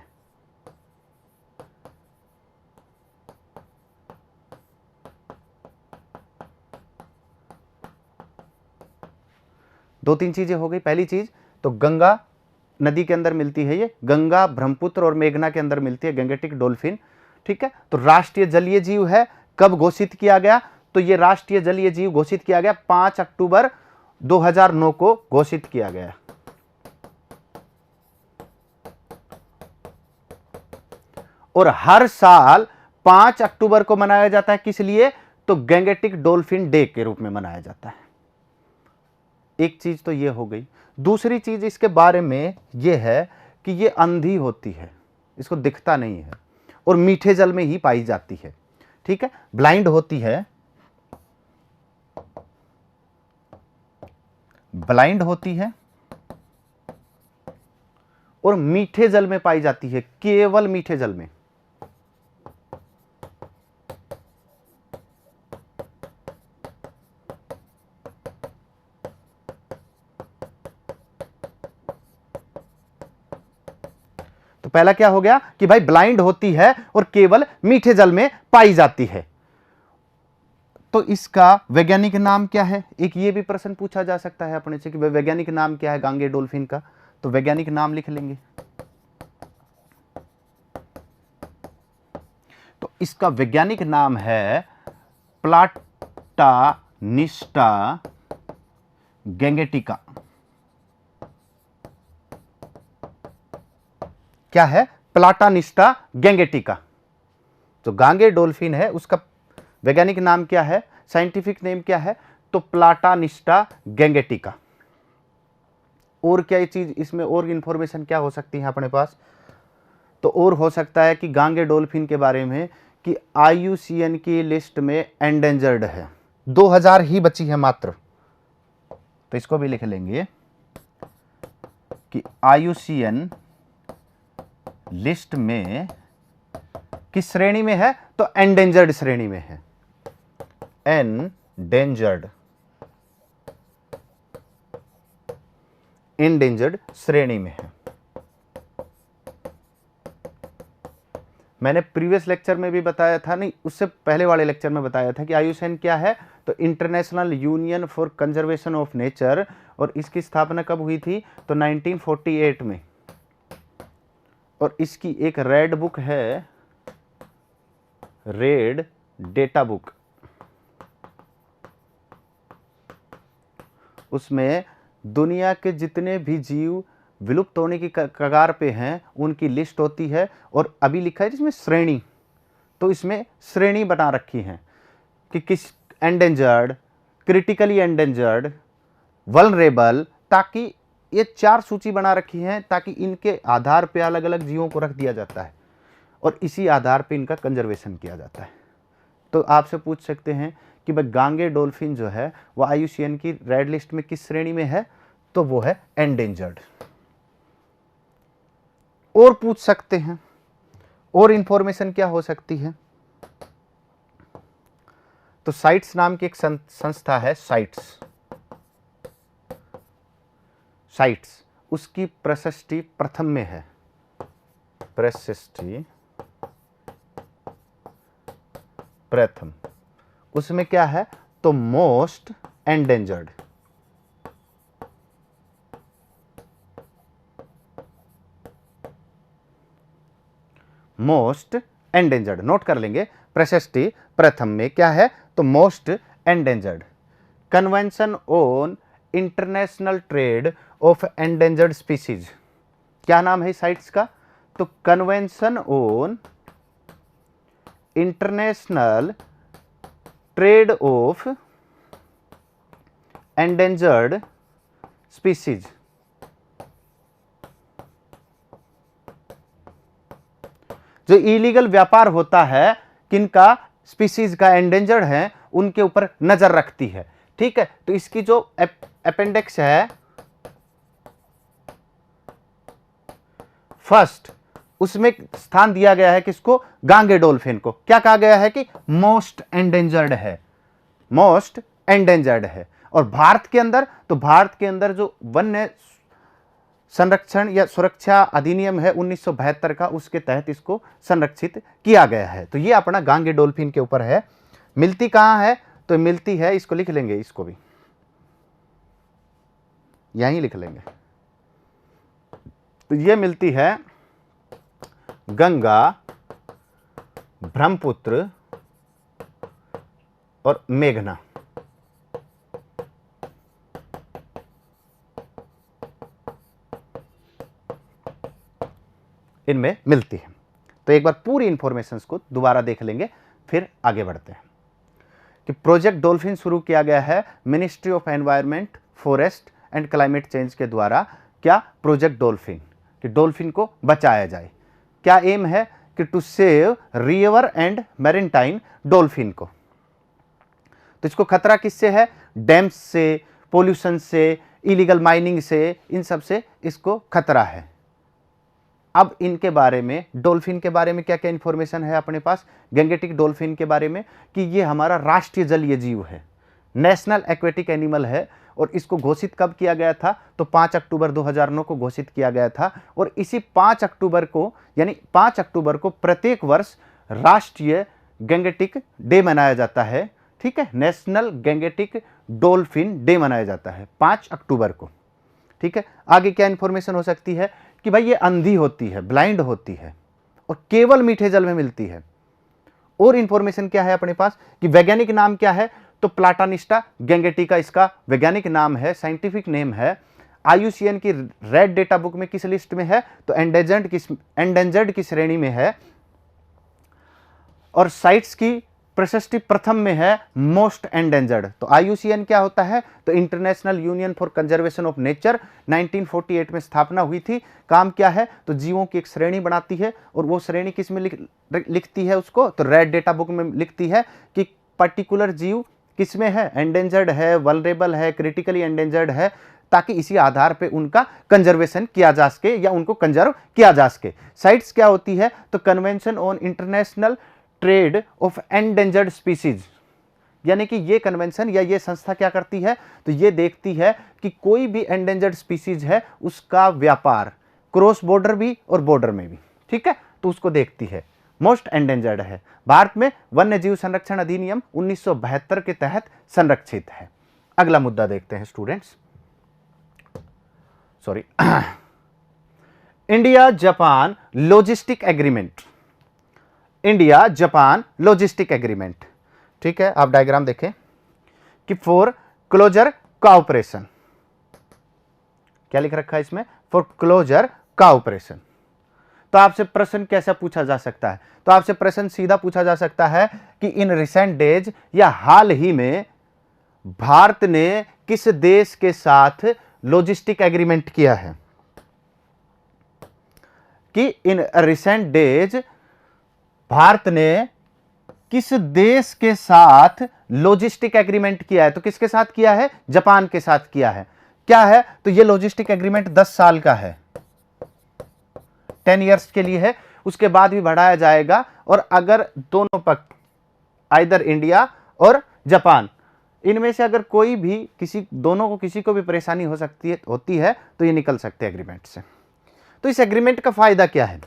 दो तीन चीजें हो गई। पहली चीज तो गंगा नदी के अंदर मिलती है, ये गंगा, ब्रह्मपुत्र और मेघना के अंदर मिलती है गैंगेटिक डॉल्फिन। ठीक है, तो राष्ट्रीय जलीय जीव है। कब घोषित किया गया? तो ये राष्ट्रीय जलीय जीव घोषित किया गया 5 अक्टूबर 2009 को घोषित किया गया। और हर साल 5 अक्टूबर को मनाया जाता है। किस लिए? तो गैंगेटिक डॉल्फिन डे के रूप में मनाया जाता है। एक चीज तो ये हो गई। दूसरी चीज इसके बारे में ये है कि ये अंधी होती है, इसको दिखता नहीं है और मीठे जल में ही पाई जाती है। ठीक है, ब्लाइंड होती है, ब्लाइंड होती है और मीठे जल में पाई जाती है, केवल मीठे जल में। तो पहला क्या हो गया कि भाई ब्लाइंड होती है और केवल मीठे जल में पाई जाती है। तो इसका वैज्ञानिक नाम क्या है? एक ये भी प्रश्न पूछा जा सकता है अपने से कि वैज्ञानिक नाम क्या है गांगे डॉल्फिन का। तो वैज्ञानिक नाम लिख लेंगे। तो इसका वैज्ञानिक नाम है प्लाटानिस्टा गैंगेटिका। क्या है? प्लाटानिस्टा गैंगेटिका। जो गांगे डॉल्फिन है उसका वैज्ञानिक नाम क्या है, साइंटिफिक नेम क्या है? तो प्लाटानिस्टा गैंगेटिका। और क्या ये चीज इसमें और इंफॉर्मेशन क्या हो सकती है अपने पास? तो और हो सकता है कि गांगे डॉल्फिन के बारे में कि IUCN की लिस्ट में एंडेंजर्ड है, 2000 ही बची है मात्र। तो इसको भी लिख लेंगे कि IUCN लिस्ट में किस श्रेणी में है? तो एंडेंजर्ड श्रेणी में है, एंडेंजर्ड श्रेणी में है। मैंने प्रीवियस लेक्चर में भी बताया था, नहीं उससे पहले वाले लेक्चर में बताया था कि IUCN क्या है? तो international union for conservation of nature, और इसकी स्थापना कब हुई थी? तो 1948 में। और इसकी एक रेड बुक है, रेड डेटा बुक। उसमें दुनिया के जितने भी जीव विलुप्त होने की कगार पे हैं उनकी लिस्ट होती है, और अभी लिखा है जिसमें श्रेणी। तो इसमें श्रेणी बना रखी है कि किस एंडेंजर्ड, क्रिटिकली एंडेंजर्ड, वल्नरेबल, ताकि ये 4 सूची बना रखी है ताकि इनके आधार पे अलग अलग जीवों को रख दिया जाता है और इसी आधार पे इनका कंजर्वेशन किया जाता है। तो आपसे पूछ सकते हैं कि भाई गांगे डॉल्फिन जो है वो IUCN की रेड लिस्ट में किस श्रेणी में है? तो वो है एंडेंजर्ड। और पूछ सकते हैं, और इंफॉर्मेशन क्या हो सकती है? तो साइट्स नाम की एक संस्था है, साइट्स, उसकी प्रशस्ति प्रथम में है, प्रशस्ति प्रथम। उसमें क्या है? तो most endangered. Most endangered note कर लेंगे। प्रशस्ति प्रथम में क्या है? तो most endangered. Convention on international trade off endangered species, क्या नाम है साइट्स का? तो convention on international trade off endangered species. जो इलीगल व्यापार होता है किनका? स्पीसीज का, एंडेंजर्ड है, उनके ऊपर नजर रखती है। ठीक है, तो इसकी जो अपेंडिक्स है फर्स्ट, उसमें स्थान दिया गया है किसको? गांगे डॉल्फिन को। क्या कहा गया है कि मोस्ट एंडेंजर्ड है, मोस्ट एंडेंजर्ड है। और भारत के अंदर, तो भारत के अंदर जो वन्य संरक्षण या सुरक्षा अधिनियम है 1972 का, उसके तहत इसको संरक्षित किया गया है। तो ये अपना गांगे डॉल्फिन के ऊपर है। मिलती कहाँ है? तो मिलती है, इसको लिख लेंगे, इसको भी यहीं लिख लेंगे। तो ये मिलती है गंगा, ब्रह्मपुत्र और मेघना। इनमें मिलती है। तो एक बार पूरी इंफॉर्मेशंस को दोबारा देख लेंगे, फिर आगे बढ़ते हैं। कि प्रोजेक्ट डॉल्फिन शुरू किया गया है ministry of environment, forest and climate change के द्वारा। क्या? प्रोजेक्ट डॉल्फिन, कि डॉल्फिन को बचाया जाए। क्या एम है? कि to save river and maritime dolphin को। तो इसको खतरा किससे है? डैम्स से, पोल्यूशन से, इलीगल माइनिंग से, इन सब से इसको खतरा है। अब इनके बारे में, डॉल्फिन के बारे में क्या क्या इंफॉर्मेशन है अपने पास गैंगेटिक डॉल्फिन के बारे में, कि ये हमारा राष्ट्रीय जलीय जीव है, नेशनल एक्वेटिक एनिमल है। और इसको घोषित कब किया गया था, तो 5 अक्टूबर 2009 को घोषित किया गया था। और इसी 5 अक्टूबर को, यानी 5 अक्टूबर को प्रत्येक वर्ष राष्ट्रीय गैंगेटिक डे मनाया जाता है। ठीक है, नेशनल गैंगेटिक डॉल्फिन डे मनाया जाता है 5 अक्टूबर को। ठीक है, आगे क्या इंफॉर्मेशन हो सकती है कि भाई ये अंधी होती है, ब्लाइंड होती है और केवल मीठे जल में मिलती है। और इंफॉर्मेशन क्या है अपने पास कि वैज्ञानिक नाम क्या है, तो प्लाटानिस्टा गैंगेटिका इसका वैज्ञानिक नाम है, साइंटिफिक नेम है। आईयूसीएन की रेड डेटा बुक में किस लिस्ट में है, तो एंडेंजर्ड की श्रेणी में है। और साइट्स की प्रशस्ति प्रथम में है, मोस्ट एंडेंजर्ड। तो आईयूसीएन क्या होता है, तो international union for conservation of nature, 1948 में स्थापना हुई थी। काम क्या है, तो जीवों की एक श्रेणी बनाती है और वो श्रेणी किस में लिखती है उसको, तो रेड डेटा बुक में लिखती है कि पर्टिकुलर जीव किस में है, एंडेंजर्ड है, वल्नरेबल है, क्रिटिकली एंडेंजर्ड है, ताकि इसी आधार पे उनका कंजर्वेशन किया जा सके या उनको कंजर्व किया जा सके। साइट्स क्या होती है, तो convention on international trade off endangered species, यानी कि ये कन्वेंशन या ये संस्था क्या करती है, तो ये देखती है कि कोई भी एंडेंजर्ड स्पीसीज है उसका व्यापार क्रॉस बॉर्डर भी और बॉर्डर में भी, ठीक है, तो उसको देखती है। मोस्ट एंडेंजर्ड है, भारत में वन्य जीव संरक्षण अधिनियम 1972 के तहत संरक्षित है। अगला मुद्दा देखते हैं students, sorry India Japan logistic agreement, India Japan logistic agreement. ठीक है, आप डायग्राम देखें कि फॉर क्लोजर कोऑपरेशन, क्या लिख रखा है इसमें, फॉर क्लोजर कोऑपरेशन। तो आपसे प्रश्न कैसा पूछा जा सकता है, तो आपसे प्रश्न सीधा पूछा जा सकता है कि इन रिसेंट डेज या हाल ही में भारत ने किस देश के साथ लॉजिस्टिक एग्रीमेंट किया है, कि इन रिसेंट डेज भारत ने किस देश के साथ लॉजिस्टिक एग्रीमेंट किया है, तो किसके साथ किया है, जापान के साथ किया है। क्या है, तो ये लॉजिस्टिक एग्रीमेंट 10 साल का है, 10 इयर्स के लिए है, उसके बाद भी बढ़ाया जाएगा। और अगर दोनों पक्ष, आइदर इंडिया और जापान, इनमें से अगर कोई भी किसी दोनों को किसी को भी परेशानी हो सकती है, होती है, तो ये निकल सकते हैं एग्रीमेंट से। तो इस एग्रीमेंट का फायदा क्या है,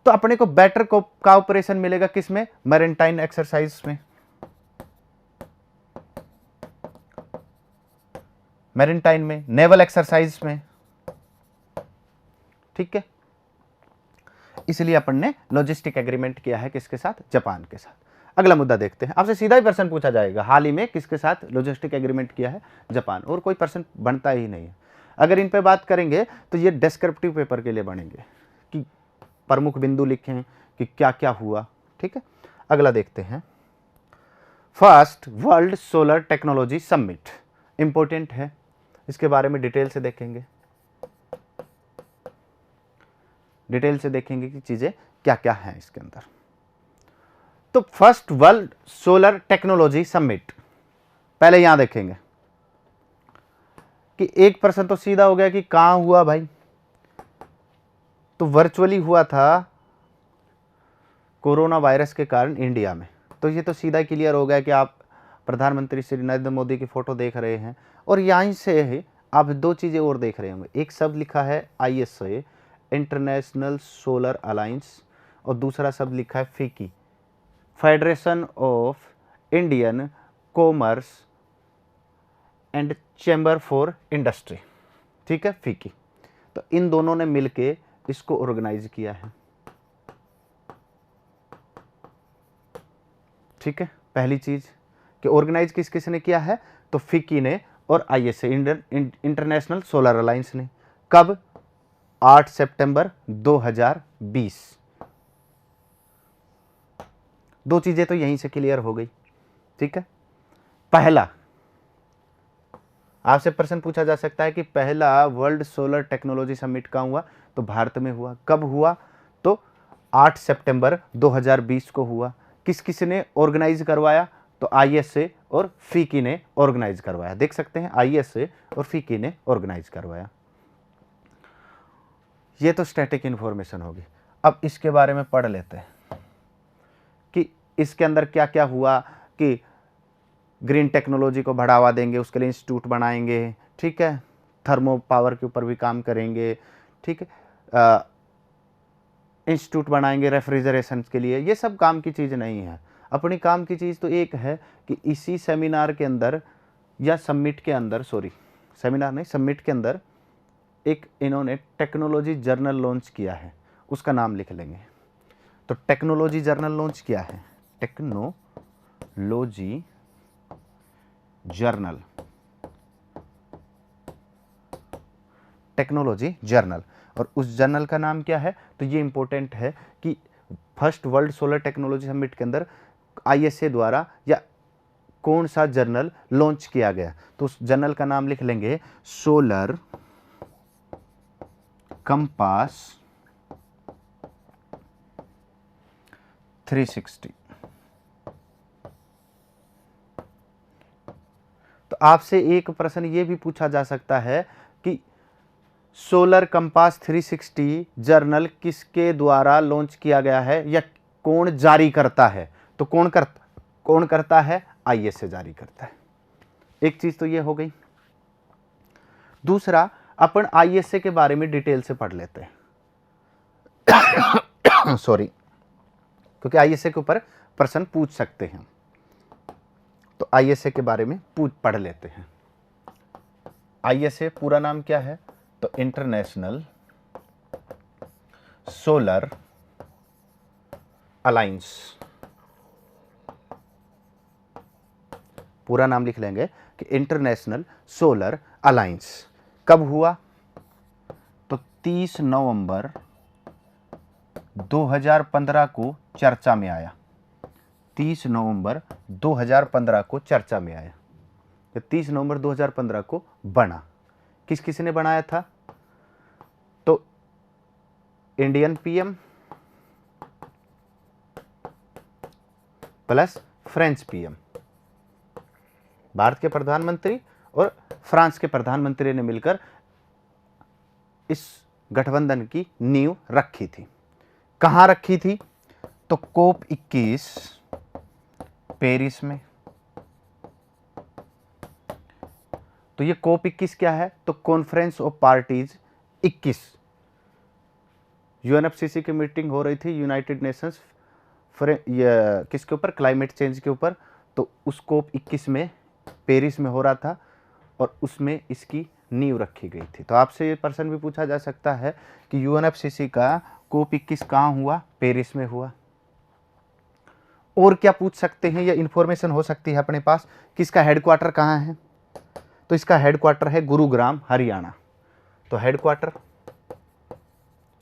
तो अपने को बेटर कोऑपरेशन मिलेगा किसमें, मैरीटाइम एक्सरसाइज में, मैरीटाइम में, नेवल एक्सरसाइज में। ठीक है, इसलिए अपन ने लॉजिस्टिक एग्रीमेंट किया है किसके साथ, जापान के साथ। अगला मुद्दा देखते हैं, आपसे सीधा ही प्रश्न पूछा जाएगा, हाल ही में किसके साथ लॉजिस्टिक एग्रीमेंट किया है, जापान, और कोई प्रश्न बनता ही नहीं है। अगर इन पे बात करेंगे तो ये डिस्क्रिप्टिव पेपर के लिए बनेंगे कि प्रमुख बिंदु लिखें कि क्या क्या हुआ। ठीक है, अगला देखते हैं, first world solar technology summit, important है, इसके बारे में डिटेल से देखेंगे, डिटेल से देखेंगे कि चीजें क्या क्या हैं इसके अंदर। तो first world solar technology summit, पहले यहां देखेंगे कि एक प्रश्न तो सीधा हो गया कि कहां हुआ भाई, तो वर्चुअली हुआ था कोरोना वायरस के कारण इंडिया में। तो ये तो सीधा क्लियर हो गया कि आप प्रधानमंत्री श्री नरेंद्र मोदी की फोटो देख रहे हैं, और यहीं से आप दो चीजें और देख रहे होंगे, एक शब्द लिखा है ISA इंटरनेशनल सोलर अलायंस, और दूसरा शब्द लिखा है FICCI federation of Indian commerce and chamber for industry. ठीक है, FICCI, तो इन दोनों ने मिलके इसको ऑर्गेनाइज किया है। ठीक है, पहली चीज कि ऑर्गेनाइज किस किस ने किया है, तो FICCI ने और ISA इंटरनेशनल सोलर अलायंस ने। कब, 8 सितंबर 2020। दो चीजें तो यहीं से क्लियर हो गई। ठीक है, पहला आपसे प्रश्न पूछा जा सकता है कि पहला वर्ल्ड सोलर टेक्नोलॉजी समिट कहाँ हुआ, तो भारत में हुआ। कब हुआ, तो 8 सितंबर 2020 को हुआ। किस किस ने ऑर्गेनाइज करवाया, तो ISA और FICCI ने ऑर्गेनाइज करवाया। देख सकते हैं ISA और FICCI ने ऑर्गेनाइज करवाया। ये तो स्टैटिक इन्फॉर्मेशन होगी। अब इसके बारे में पढ़ लेते हैं कि इसके अंदर क्या क्या हुआ, कि ग्रीन टेक्नोलॉजी को बढ़ावा देंगे, उसके लिए इंस्टीट्यूट बनाएंगे, ठीक है, थर्मो पावर के ऊपर भी काम करेंगे, ठीक है, इंस्टीट्यूट बनाएंगे रेफ्रिजरेशन के लिए। ये सब काम की चीज़ नहीं है। अपनी काम की चीज़ तो एक है कि इसी सेमिनार के अंदर या समिट के अंदर, सॉरी सेमिनार नहीं, समिट के अंदर एक इन्होंने टेक्नोलॉजी जर्नल लॉन्च किया है, उसका नाम लिख लेंगे। तो टेक्नोलॉजी जर्नल लॉन्च किया है, टेक्नोलॉजी जर्नल, टेक्नोलॉजी जर्नल। और उस जर्नल का नाम क्या है, तो ये इंपॉर्टेंट है कि first world solar technology summit के अंदर ISA द्वारा या कौन सा जर्नल लॉन्च किया गया। तो उस जर्नल का नाम लिख लेंगे सोलर कंपास 360। तो आपसे एक प्रश्न ये भी पूछा जा सकता है कि सोलर कंपास 360 जर्नल किसके द्वारा लॉन्च किया गया है या कौन जारी करता है। तो कौन करता है, ISA जारी करता है। एक चीज तो ये हो गई। दूसरा, अपन ISA के बारे में डिटेल से पढ़ लेते हैं सॉरी, क्योंकि ISA के ऊपर प्रश्न पूछ सकते हैं। तो ISA के बारे में पढ़ लेते हैं। ISA पूरा नाम क्या है, तो इंटरनेशनल सोलर अलायंस, पूरा नाम लिख लेंगे कि इंटरनेशनल सोलर अलायंस। कब हुआ, तो 30 नवंबर 2015 को चर्चा में आया। 30 नवंबर 2015 को चर्चा में आया। तो 30 नवंबर 2015 को बना। किस किस ने बनाया था, तो Indian PM plus French PM, Bharat के प्रधानमंत्री और फ्रांस के प्रधानमंत्री ने मिलकर इस गठबंधन की नींव रखी थी। कहां रखी थी, तो COP 21 पेरिस में। तो ये COP 21 क्या है, तो कॉन्फ्रेंस ऑफ पार्टीज 21। UNFCCC की मीटिंग हो रही थी, यूनाइटेड नेशंस किसके ऊपर, क्लाइमेट चेंज के ऊपर। तो उस COP 21 में पेरिस में हो रहा था और उसमें इसकी नींव रखी गई थी। तो आपसे ये प्रश्न भी पूछा जा सकता है कि UNFCCC का COP 21 कहाँ हुआ, पेरिस में हुआ। और क्या पूछ सकते हैं, या इंफॉर्मेशन हो सकती है अपने पास कि इसका हेडक्वार्टर कहाँ है, तो इसका हेडक्वार्टर है गुरुग्राम, हरियाणा। तो हेडक्वार्टर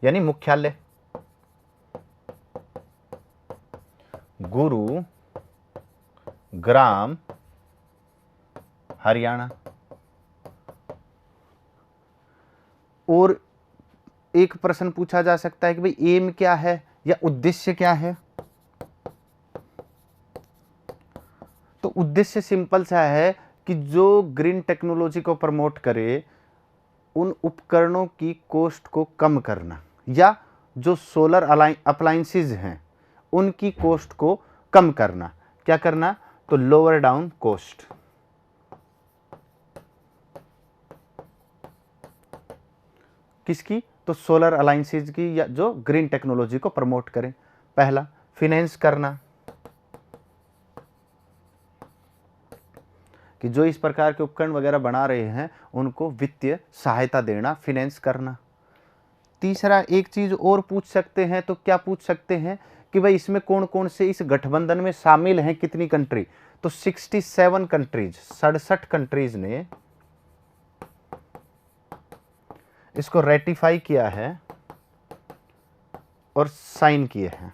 यानी मुख्यालय गुरुग्राम, हरियाणा। और एक प्रश्न पूछा जा सकता है कि भाई एम क्या है या उद्देश्य क्या है। तो उद्देश्य सिंपल सा है कि जो ग्रीन टेक्नोलॉजी को प्रमोट करे, उन उपकरणों की कॉस्ट को कम करना, या जो सोलर अप्लायंसेज हैं उनकी कॉस्ट को कम करना। क्या करना, तो लोअर डाउन कॉस्ट। किसकी, तो सोलर अलायंसेज की, या जो ग्रीन टेक्नोलॉजी को प्रमोट करें। पहला, फिनेंस करना, कि जो इस प्रकार के उपकरण वगैरह बना रहे हैं उनको वित्तीय सहायता देना, फिनेंस करना। तीसरा, एक चीज और पूछ सकते हैं, तो क्या पूछ सकते हैं कि भाई इसमें कौन कौन से इस गठबंधन में शामिल हैं, कितनी कंट्री। तो 67 कंट्रीज, 67 कंट्रीज ने इसको रेटिफाई किया है और साइन किए हैं।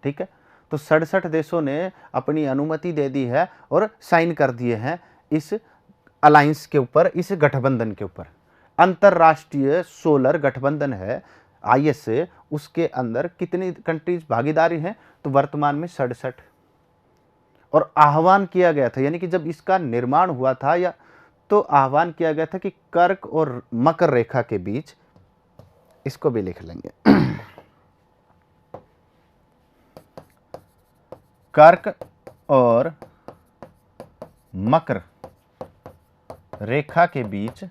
ठीक है, तो 67 देशों ने अपनी अनुमति दे दी है और साइन कर दिए हैं इस अलायंस के ऊपर, इस गठबंधन के ऊपर। अंतरराष्ट्रीय सोलर गठबंधन है ISA, उसके अंदर कितनी कंट्रीज भागीदारी हैं, तो वर्तमान में 67। और आह्वान किया गया था, यानी कि जब इसका निर्माण हुआ था या तो आह्वान किया गया था कि कर्क और मकर रेखा के बीच, इसको भी लिख लेंगे, कर्क और मकर रेखा के बीच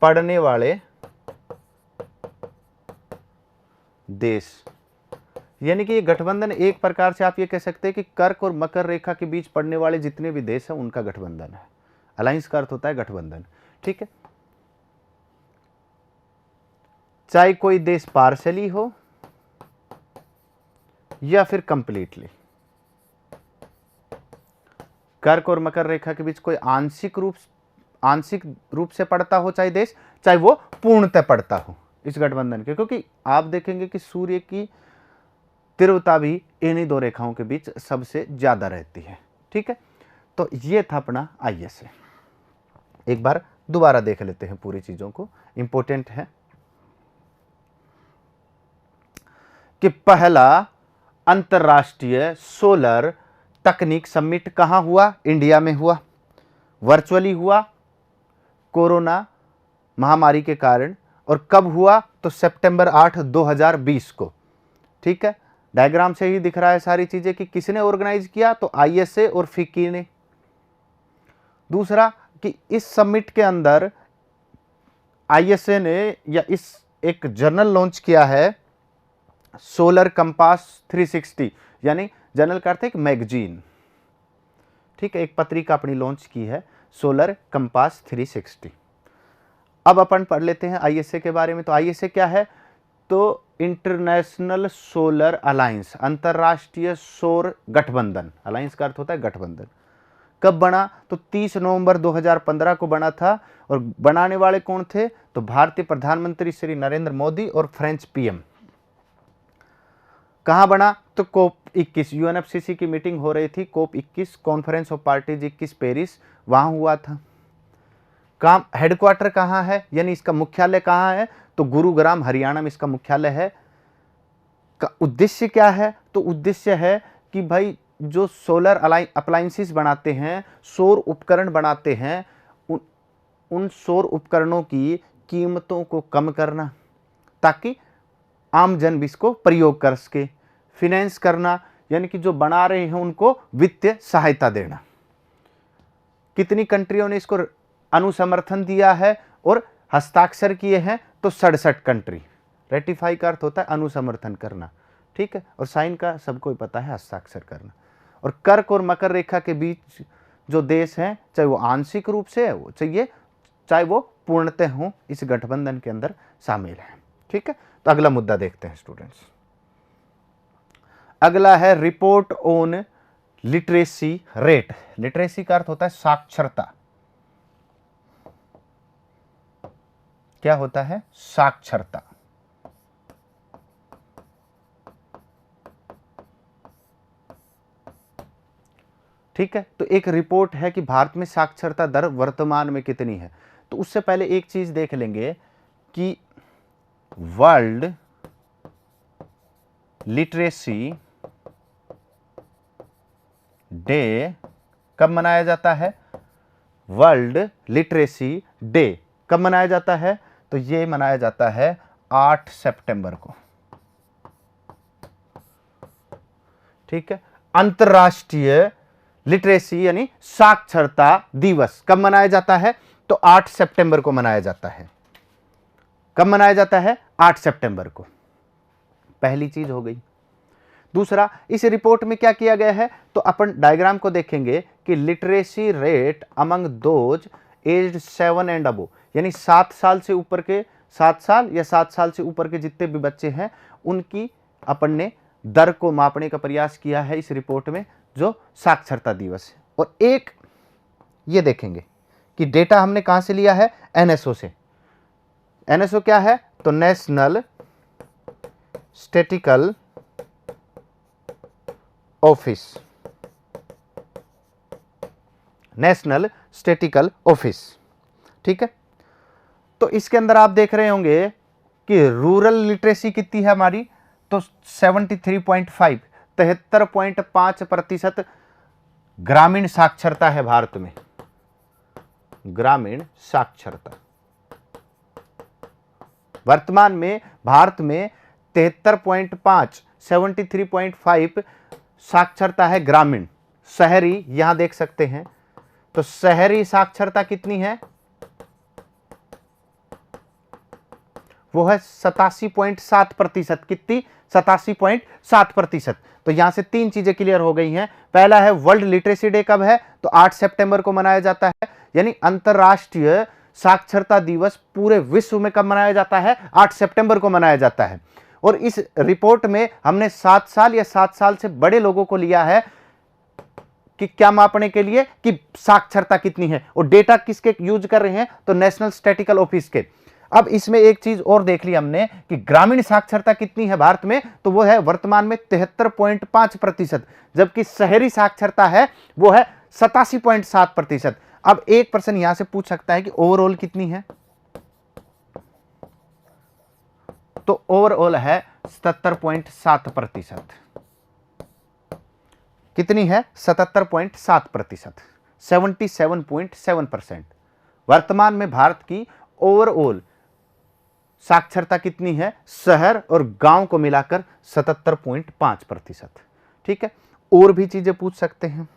पड़ने वाले देश, यानी कि ये गठबंधन एक प्रकार से आप ये कह सकते हैं कि कर्क और मकर रेखा के बीच पड़ने वाले जितने भी देश हैं उनका गठबंधन है। अलायंस का अर्थ होता है गठबंधन, ठीक है। चाहे कोई देश पार्शली हो या फिर कंप्लीटली, कर्क और मकर रेखा के बीच कोई आंशिक रूप से पड़ता हो चाहे देश, चाहे वो पूर्णतः पड़ता हो इस गठबंधन के, क्योंकि आप देखेंगे कि सूर्य की तीव्रता भी इन्हीं दो रेखाओं के बीच सबसे ज्यादा रहती है, ठीक है। तो ये था अपना ISA। एक बार दोबारा देख लेते हैं पूरी चीजों को, इंपॉर्टेंट है कि पहला अंतरराष्ट्रीय सोलर तकनीक समिट कहां हुआ? इंडिया में हुआ, वर्चुअली हुआ कोरोना महामारी के कारण, और कब हुआ? तो सितंबर 8, 2020 को, ठीक है। डायग्राम से ही दिख रहा है सारी चीजें कि किसने ऑर्गेनाइज किया, तो ISA और फिक्की ने। दूसरा कि इस समिट के अंदर ISA ने या इस एक जर्नल लॉन्च किया है, सोलर कंपास 360, यानी जर्नल का अर्थ है एक मैगजीन, ठीक है, एक पत्रिका अपनी लॉन्च की है, सोलर कंपास 360। अब अपन पढ़ लेते हैं ISA के बारे में। तो ISA क्या है? तो इंटरनेशनल सोलर अलायंस, अंतरराष्ट्रीय सौर गठबंधन। अलायंस का अर्थ होता है गठबंधन। कब बना? तो 30 नवंबर 2015 को बना था, और बनाने वाले कौन थे? तो भारतीय प्रधानमंत्री श्री नरेंद्र मोदी और फ्रेंच PM। कहां बना? तो COP 21, UNFCCC की मीटिंग हो रही थी, COP 21, conference of parties 21 Paris, वहां हुआ था। काम हेडक्वार्टर कहां है, यानी इसका मुख्यालय कहां है? तो गुरुग्राम, हरियाणा में इसका मुख्यालय है। का उद्देश्य क्या है? तो उद्देश्य है कि भाई जो सोलर अप्लायंसेस बनाते हैं, सौर उपकरण बनाते हैं, उन सौर उपकरणों की कीमतों को कम करना, ताकि आम जन भी इसको प्रयोग कर सके। फिनेंस करना, यानी कि जो बना रहे हैं उनको वित्तीय सहायता देना। कितनी कंट्रियों ने इसको अनुसमर्थन दिया है और हस्ताक्षर किए हैं? तो 67 कंट्री। रेटिफाई का अर्थ होता है अनुसमर्थन करना, ठीक है, और साइन का सबको ही पता है हस्ताक्षर करना। और कर्क और मकर रेखा के बीच जो देश हैं, चाहे वो आंशिक रूप से हो चाहे वो पूर्णतः हो, इस गठबंधन के अंदर शामिल है, ठीक है। तो अगला मुद्दा देखते हैं स्टूडेंट्स। अगला है report on literacy rate. Literacy का अर्थ होता है साक्षरता। क्या होता है? साक्षरता। ठीक है, तो एक रिपोर्ट है कि भारत में साक्षरता दर वर्तमान में कितनी है। तो उससे पहले एक चीज देख लेंगे कि वर्ल्ड लिटरेसी डे कब मनाया जाता है? वर्ल्ड लिटरेसी डे कब मनाया जाता है? तो ये मनाया जाता है 8 सितंबर को, ठीक है। अंतरराष्ट्रीय लिटरेसी यानी साक्षरता दिवस कब मनाया जाता है? तो 8 सितंबर को मनाया जाता है। कब मनाया जाता है? 8 सितंबर को। पहली चीज हो गई। दूसरा, इस रिपोर्ट में क्या किया गया है? तो अपन डायग्राम को देखेंगे कि literacy rate among those aged 7 and above, यानी 7 साल से ऊपर के, 7 साल या 7 साल से ऊपर के जितने भी बच्चे हैं, उनकी अपन ने दर को मापने का प्रयास किया है इस रिपोर्ट में, जो साक्षरता दिवस है। और एक ये देखेंगे कि डेटा हमने कहां से लिया है? NSO से। NSO क्या है? तो national statistical office, national statistical office, ठीक है। तो इसके अंदर आप देख रहे होंगे कि रूरल लिटरेसी कितनी है हमारी? तो 73.5, 73.5% ग्रामीण साक्षरता है भारत में, ग्रामीण साक्षरता वर्तमान में भारत में 73.5 73.5 साक्षरता है ग्रामीण। शहरी यहां देख सकते हैं, तो शहरी साक्षरता कितनी है, वो है 87.7%। कितनी? 87.7%। तो यहां से तीन चीजें क्लियर हो गई हैं। पहला है वर्ल्ड लिटरेसी डे कब है, तो 8 सितंबर को मनाया जाता है, यानी अंतरराष्ट्रीय साक्षरता दिवस पूरे विश्व में कब मनाया जाता है, 8 सितंबर को मनाया जाता है। और इस रिपोर्ट में हमने 7 साल या 7 साल से बड़े लोगों को लिया है कि क्या मापने के लिए कि साक्षरता कितनी है, और डेटा किसके यूज कर रहे हैं, तो नेशनल स्टैटिस्टिकल ऑफिस के। अब इसमें एक चीज और देख ली हमने कि ग्रामीण साक्षरता कितनी है भारत में, तो वो है वर्तमान में 73.5%, जबकि शहरी साक्षरता है वो है 87.7%। अब एक पर्सन यहां से पूछ सकता है कि ओवरऑल कितनी है, तो ओवरऑल है 77.7%। कितनी है, 77.7%, 77.7%। वर्तमान में भारत की ओवरऑल साक्षरता कितनी है, शहर और गांव को मिलाकर 77.5%। ठीक है, और भी चीजें पूछ सकते हैं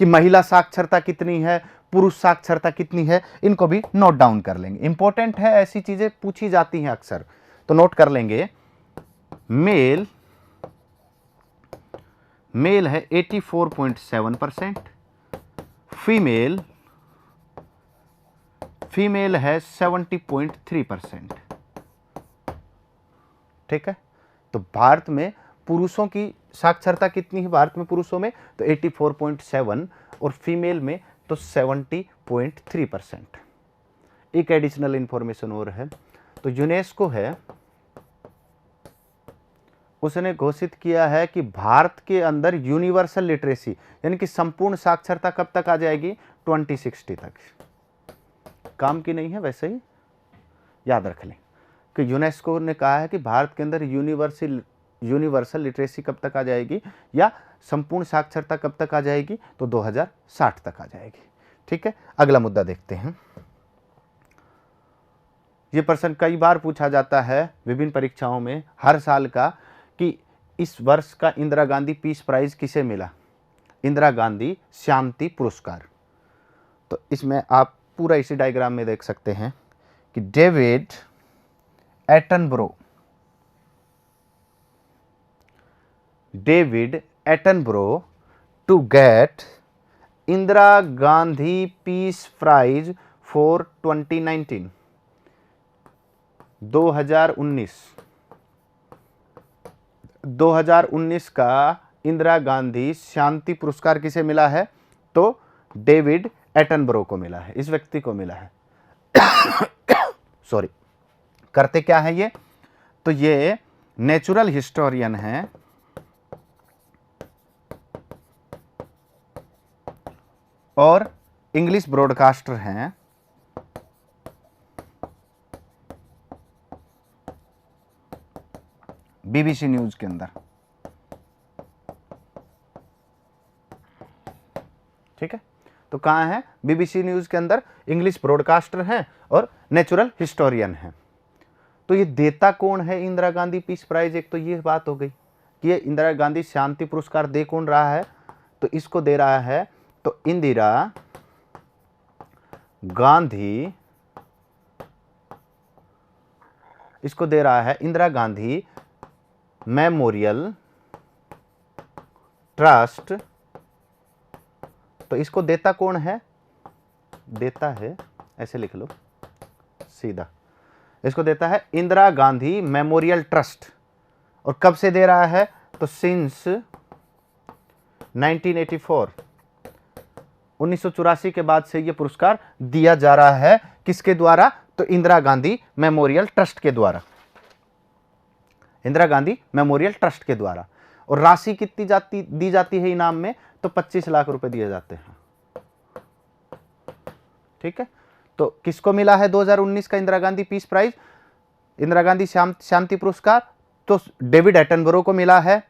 कि महिला साक्षरता कितनी है, पुरुष साक्षरता कितनी है, इनको भी नोट डाउन कर लेंगे। इंपॉर्टेंट है, ऐसी चीजें पूछी जाती हैं अक्सर, तो नोट कर लेंगे। मेल है 84.7%, फीमेल है 70.3%। ठीक है, तो भारत में पुरुषों की साक्षरता कितनी है, भारत में पुरुषों में तो 84.7 और फीमेल में तो 70.3%। एक एडिशनल इंफॉर्मेशन और है, तो यूनेस्को है, उसने घोषित किया है कि भारत के अंदर यूनिवर्सल लिटरेसी यानी कि संपूर्ण साक्षरता कब तक आ जाएगी, 2060 तक। काम की नहीं है, वैसे ही याद रख लें कि यूनेस्को ने कहा है कि भारत के अंदर यूनिवर्सल लिटरेसी कब तक आ जाएगी या संपूर्ण साक्षरता कब तक आ जाएगी, तो 2060 तक आ जाएगी। ठीक है, अगला मुद्दा देखते हैं। ये प्रश्न कई बार पूछा जाता है विभिन्न परीक्षाओं में हर साल का, कि इस वर्ष का इंदिरा गांधी पीस प्राइज किसे मिला, इंदिरा गांधी शांति पुरस्कार। तो इसमें आप पूरा इसी डायग्राम में देख सकते हैं कि David Attenborough to get Indira Gandhi peace prize for 2019 2019 का इंदिरा गांधी शांति पुरस्कार किसे मिला है, तो डेविड एटनबरो को मिला है, इस व्यक्ति को मिला है। सॉरी, करते क्या है ये, तो ये नेचुरल हिस्टोरियन है और इंग्लिश ब्रॉडकास्टर हैं, बीबीसी न्यूज के अंदर। ठीक है, तो कहां है, बीबीसी न्यूज के अंदर इंग्लिश ब्रॉडकास्टर हैं और नेचुरल हिस्टोरियन हैं। तो ये देता कौन है इंदिरा गांधी पीस प्राइज, एक तो ये बात हो गई कि ये इंदिरा गांधी शांति पुरस्कार दे कौन रहा है, तो इसको दे रहा है तो इंदिरा गांधी, इसको दे रहा है इंदिरा गांधी मेमोरियल ट्रस्ट। तो इसको देता कौन है, देता है, ऐसे लिख लो सीधा, इसको देता है इंदिरा गांधी मेमोरियल ट्रस्ट। और कब से दे रहा है, तो सिंस 1984, 1984 के बाद से यह पुरस्कार दिया जा रहा है, किसके द्वारा, तो इंदिरा गांधी मेमोरियल ट्रस्ट के द्वारा, इंदिरा गांधी मेमोरियल ट्रस्ट के द्वारा। और राशि कितनी दी जाती है इनाम में, तो 25 लाख रुपए दिए जाते हैं। ठीक है, तो किसको मिला है 2019 का इंदिरा गांधी पीस प्राइज, इंदिरा गांधी शांति पुरस्कार, तो डेविड एटनबरो को मिला है।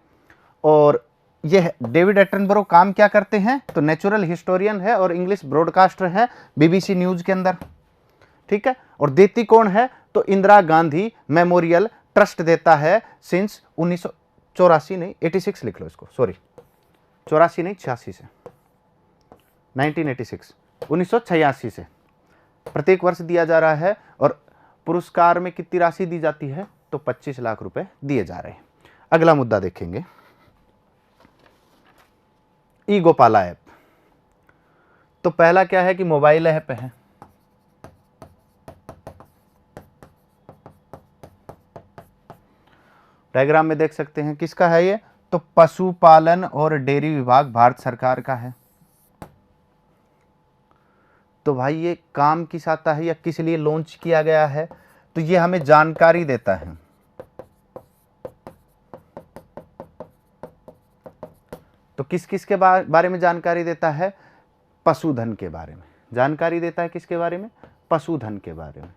और ये डेविड एटनबरो काम क्या करते हैं? तो नेचुरल हिस्टोरियन है और इंग्लिश ब्रॉडकास्टर है बीबीसी न्यूज के अंदर, ठीक है। और देती कौन है? तो इंदिरा गांधी मेमोरियल ट्रस्ट देता है सिंस 1984, नहीं 86 लिख लो इसको, सॉरी 84 नहीं 86 से, 1986 1986 से प्रत्येक वर्ष दिया जा रहा है। और पुरस्कार में कितनी राशि दी जाती है? तो 25 लाख रुपए दिए जा रहे हैं। अगला मुद्दा देखेंगे, ई गोपाला ऐप। तो पहला क्या है कि मोबाइल ऐप है, डायग्राम में देख सकते हैं किसका है ये? तो पशुपालन और डेयरी विभाग भारत सरकार का है। तो भाई ये काम किस आता है या किस लिए लॉन्च किया गया है? तो ये हमें जानकारी देता है, तो किस किस के बारे में जानकारी देता है? पशुधन के बारे में जानकारी देता है। किसके बारे में? पशुधन के बारे में।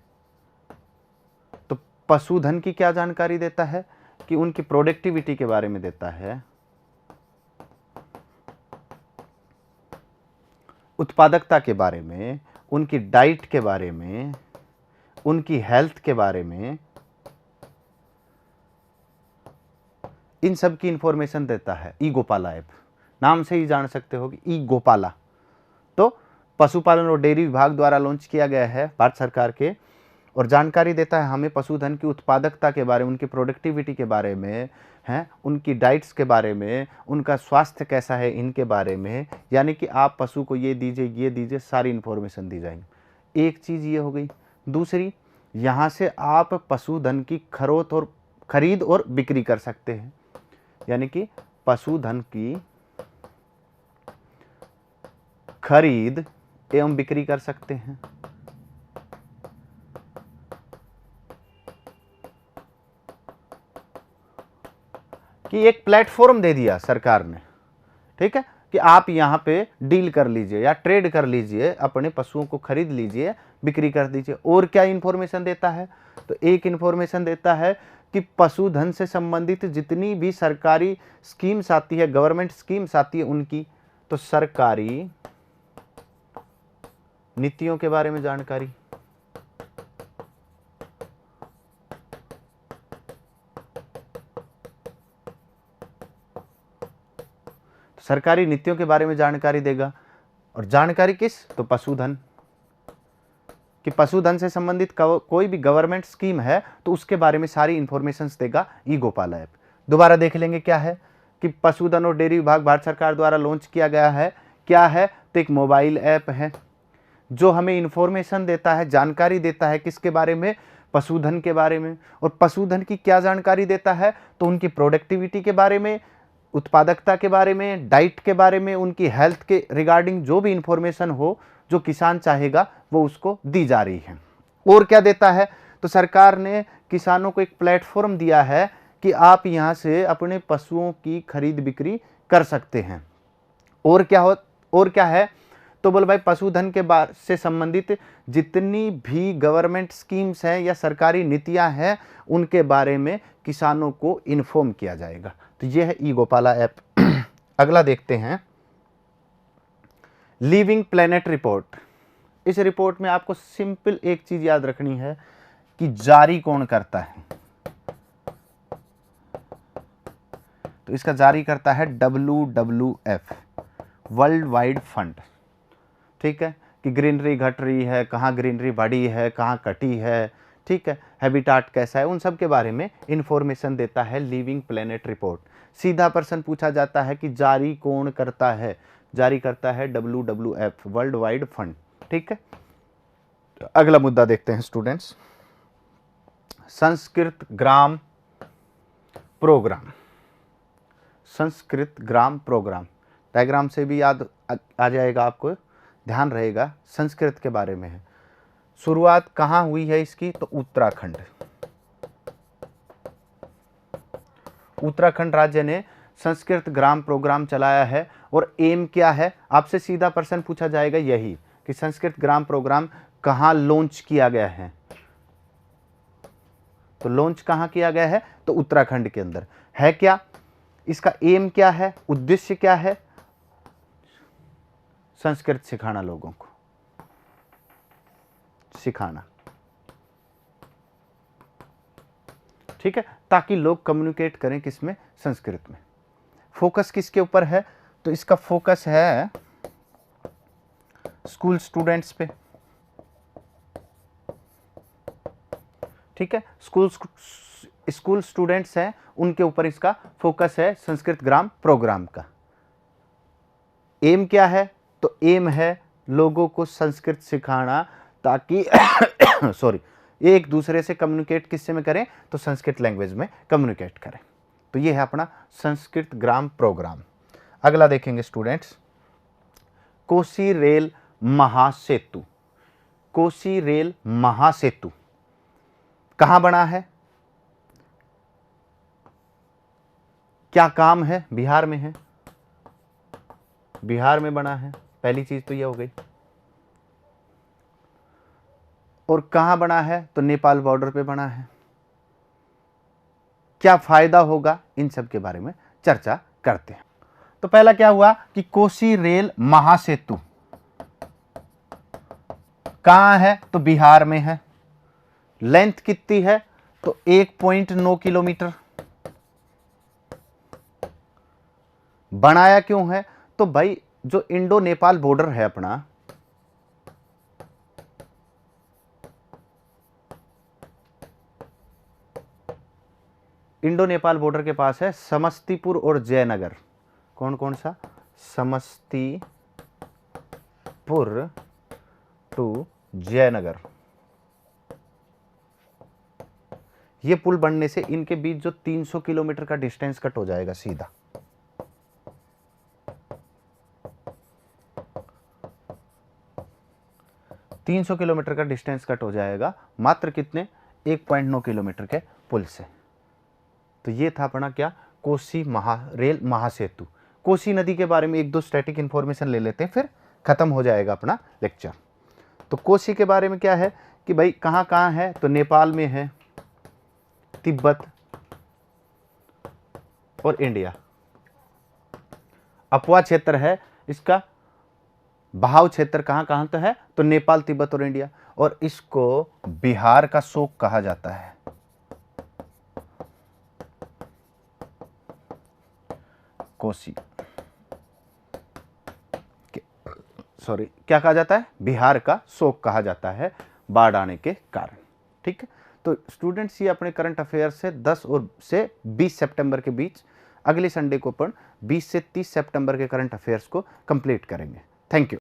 तो पशुधन की क्या जानकारी देता है? कि उनकी प्रोडक्टिविटी के बारे में देता है, उत्पादकता के बारे में, उनकी डाइट के बारे में, उनकी हेल्थ के बारे में, इन सब की इंफॉर्मेशन देता है ई गोपाला ऐप। नाम से ही जान सकते हो कि ई गोपाला। तो पशुपालन और डेयरी विभाग द्वारा लॉन्च किया गया है भारत सरकार के, और जानकारी देता है हमें पशुधन की उत्पादकता के बारे में, उनकी प्रोडक्टिविटी के बारे में, हैं उनकी डाइट्स के बारे में, उनका स्वास्थ्य कैसा है इनके बारे में। यानी कि आप पशु को ये दीजिए, सारी इन्फॉर्मेशन दी जाएंगी। एक चीज़ ये हो गई। दूसरी, यहाँ से आप पशुधन की खरीद और बिक्री कर सकते हैं। यानी कि पशुधन की खरीद एवं बिक्री कर सकते हैं। कि एक प्लेटफॉर्म दे दिया सरकार ने, ठीक है, कि आप यहाँ पे डील कर लीजिए या ट्रेड कर लीजिए, अपने पशुओं को खरीद लीजिए, बिक्री कर दीजिए। और क्या इन्फॉर्मेशन देता है? तो एक इन्फॉर्मेशन देता है कि पशुधन से संबंधित जितनी भी सरकारी स्कीम्स आती है, गवर्नमेंट स्कीम्स आती है उनकी, तो सरकारी नीतियों के बारे में जानकारी, सरकारी नीतियों के बारे में जानकारी देगा। और जानकारी किस? तो पशुधन, कि पशुधन से संबंधित कोई भी गवर्नमेंट स्कीम है तो उसके बारे में सारी इंफॉर्मेशन देगा ई गोपाला ऐप। दोबारा देख लेंगे क्या है कि पशुधन और डेयरी विभाग भारत सरकार द्वारा लॉन्च किया गया है। क्या है? तो एक मोबाइल ऐप है जो हमें इंफॉर्मेशन देता है, जानकारी देता है किसके बारे में? पशुधन के बारे में। और पशुधन की क्या जानकारी देता है? तो उनकी प्रोडक्टिविटी के बारे में, उत्पादकता के बारे में, डाइट के बारे में, उनकी हेल्थ के रिगार्डिंग जो भी इंफॉर्मेशन हो जो किसान चाहेगा वो उसको दी जा रही है। और क्या देता है? तो सरकार ने किसानों को एक प्लेटफॉर्म दिया है कि आप यहाँ से अपने पशुओं की खरीद बिक्री कर सकते हैं। और क्या है? तो बोल भाई पशुधन के बारे से संबंधित जितनी भी गवर्नमेंट स्कीम्स हैं या सरकारी नीतियां हैं उनके बारे में किसानों को इन्फॉर्म किया जाएगा। तो यह है ई गोपाला ऐप। अगला देखते हैं, लिविंग प्लेनेट रिपोर्ट। इस रिपोर्ट में आपको सिंपल एक चीज याद रखनी है कि जारी कौन करता है। तो इसका जारी करता है WWF, वर्ल्ड वाइड फंड, ठीक है, कि ग्रीनरी घट रही है, कहाँ ग्रीनरी बढ़ी है, कहाँ कटी है, ठीक है, हैबिटाट कैसा है, उन सब के बारे में इंफॉर्मेशन देता है लिविंग प्लेनेट रिपोर्ट। सीधा प्रश्न पूछा जाता है कि जारी कौन करता है? जारी करता है WWF, वर्ल्ड वाइड फंड, ठीक है। अगला मुद्दा देखते हैं स्टूडेंट्स, संस्कृत ग्राम प्रोग्राम। संस्कृत ग्राम प्रोग्राम डायग्राम से भी याद आ जाएगा, आपको ध्यान रहेगा, संस्कृत के बारे में है। शुरुआत कहाँ हुई है इसकी? तो उत्तराखंड। उत्तराखंड राज्य ने संस्कृत ग्राम प्रोग्राम चलाया है। और एम क्या है? आपसे सीधा प्रश्न पूछा जाएगा यही कि संस्कृत ग्राम प्रोग्राम कहाँ लॉन्च किया गया है। तो लॉन्च कहाँ किया गया है? तो उत्तराखंड के अंदर है। क्या इसका एम क्या है, उद्देश्य क्या है? संस्कृत सिखाना, लोगों को सिखाना, ठीक है, ताकि लोग कम्युनिकेट करें किसमें, संस्कृत में। फोकस किसके ऊपर है? तो इसका फोकस है स्कूल स्टूडेंट्स पे, ठीक है, स्कूल स्टूडेंट्स हैं उनके ऊपर इसका फोकस है, संस्कृत ग्राम प्रोग्राम का। एम क्या है? तो एम है लोगों को संस्कृत सिखाना, ताकि सॉरी, एक दूसरे से कम्युनिकेट किससे में करें, तो संस्कृत लैंग्वेज में कम्युनिकेट करें। तो ये है अपना संस्कृत ग्राम प्रोग्राम। अगला देखेंगे स्टूडेंट्स, कोसी रेल महासेतु। कोसी रेल महासेतु कहां बना है, क्या काम है? बिहार में है, बिहार में बना है, पहली चीज तो ये हो गई। और कहां बना है? तो नेपाल बॉर्डर पे बना है। क्या फायदा होगा, इन सब के बारे में चर्चा करते हैं। तो पहला क्या हुआ कि कोसी रेल महासेतु कहां है? तो बिहार में है। लेंथ कितनी है? तो 1.9 किलोमीटर। बनाया क्यों है? तो भाई जो इंडो नेपाल बॉर्डर है अपना, इंडो नेपाल बॉर्डर के पास है समस्तीपुर और जयनगर। कौन कौन सा? समस्तीपुर टू जयनगर। ये पुल बनने से इनके बीच जो 300 किलोमीटर का डिस्टेंस कट हो जाएगा सीधा। तीन 300 किलोमीटर का डिस्टेंस कट हो जाएगा मात्र कितने? 1.9 किलोमीटर के पुल से। तो ये था अपना क्या, कोसी रेल महासेतु। कोसी नदी के बारे में एक दो स्टैटिक इंफॉर्मेशन ले लेते हैं, फिर खत्म हो जाएगा अपना लेक्चर। तो कोसी के बारे में क्या है कि भाई कहाँ कहाँ है? तो नेपाल में है, तिब्बत और इंडिया। अपवा क्षेत्र है इसका, बहाव क्षेत्र कहाँ कहाँ तो है? तो नेपाल, तिब्बत और इंडिया। और इसको बिहार का शोक कहा जाता है। कोसी, सॉरी, क्या कहा जाता है? बिहार का शोक कहा जाता है बाढ़ आने के कारण, ठीक है। तो स्टूडेंट्स ये अपने करंट अफेयर से 10 और से 20 सितंबर के बीच, अगले संडे को अपन 20 से 30 सितंबर के करंट अफेयर्स को कंप्लीट करेंगे। Thank you.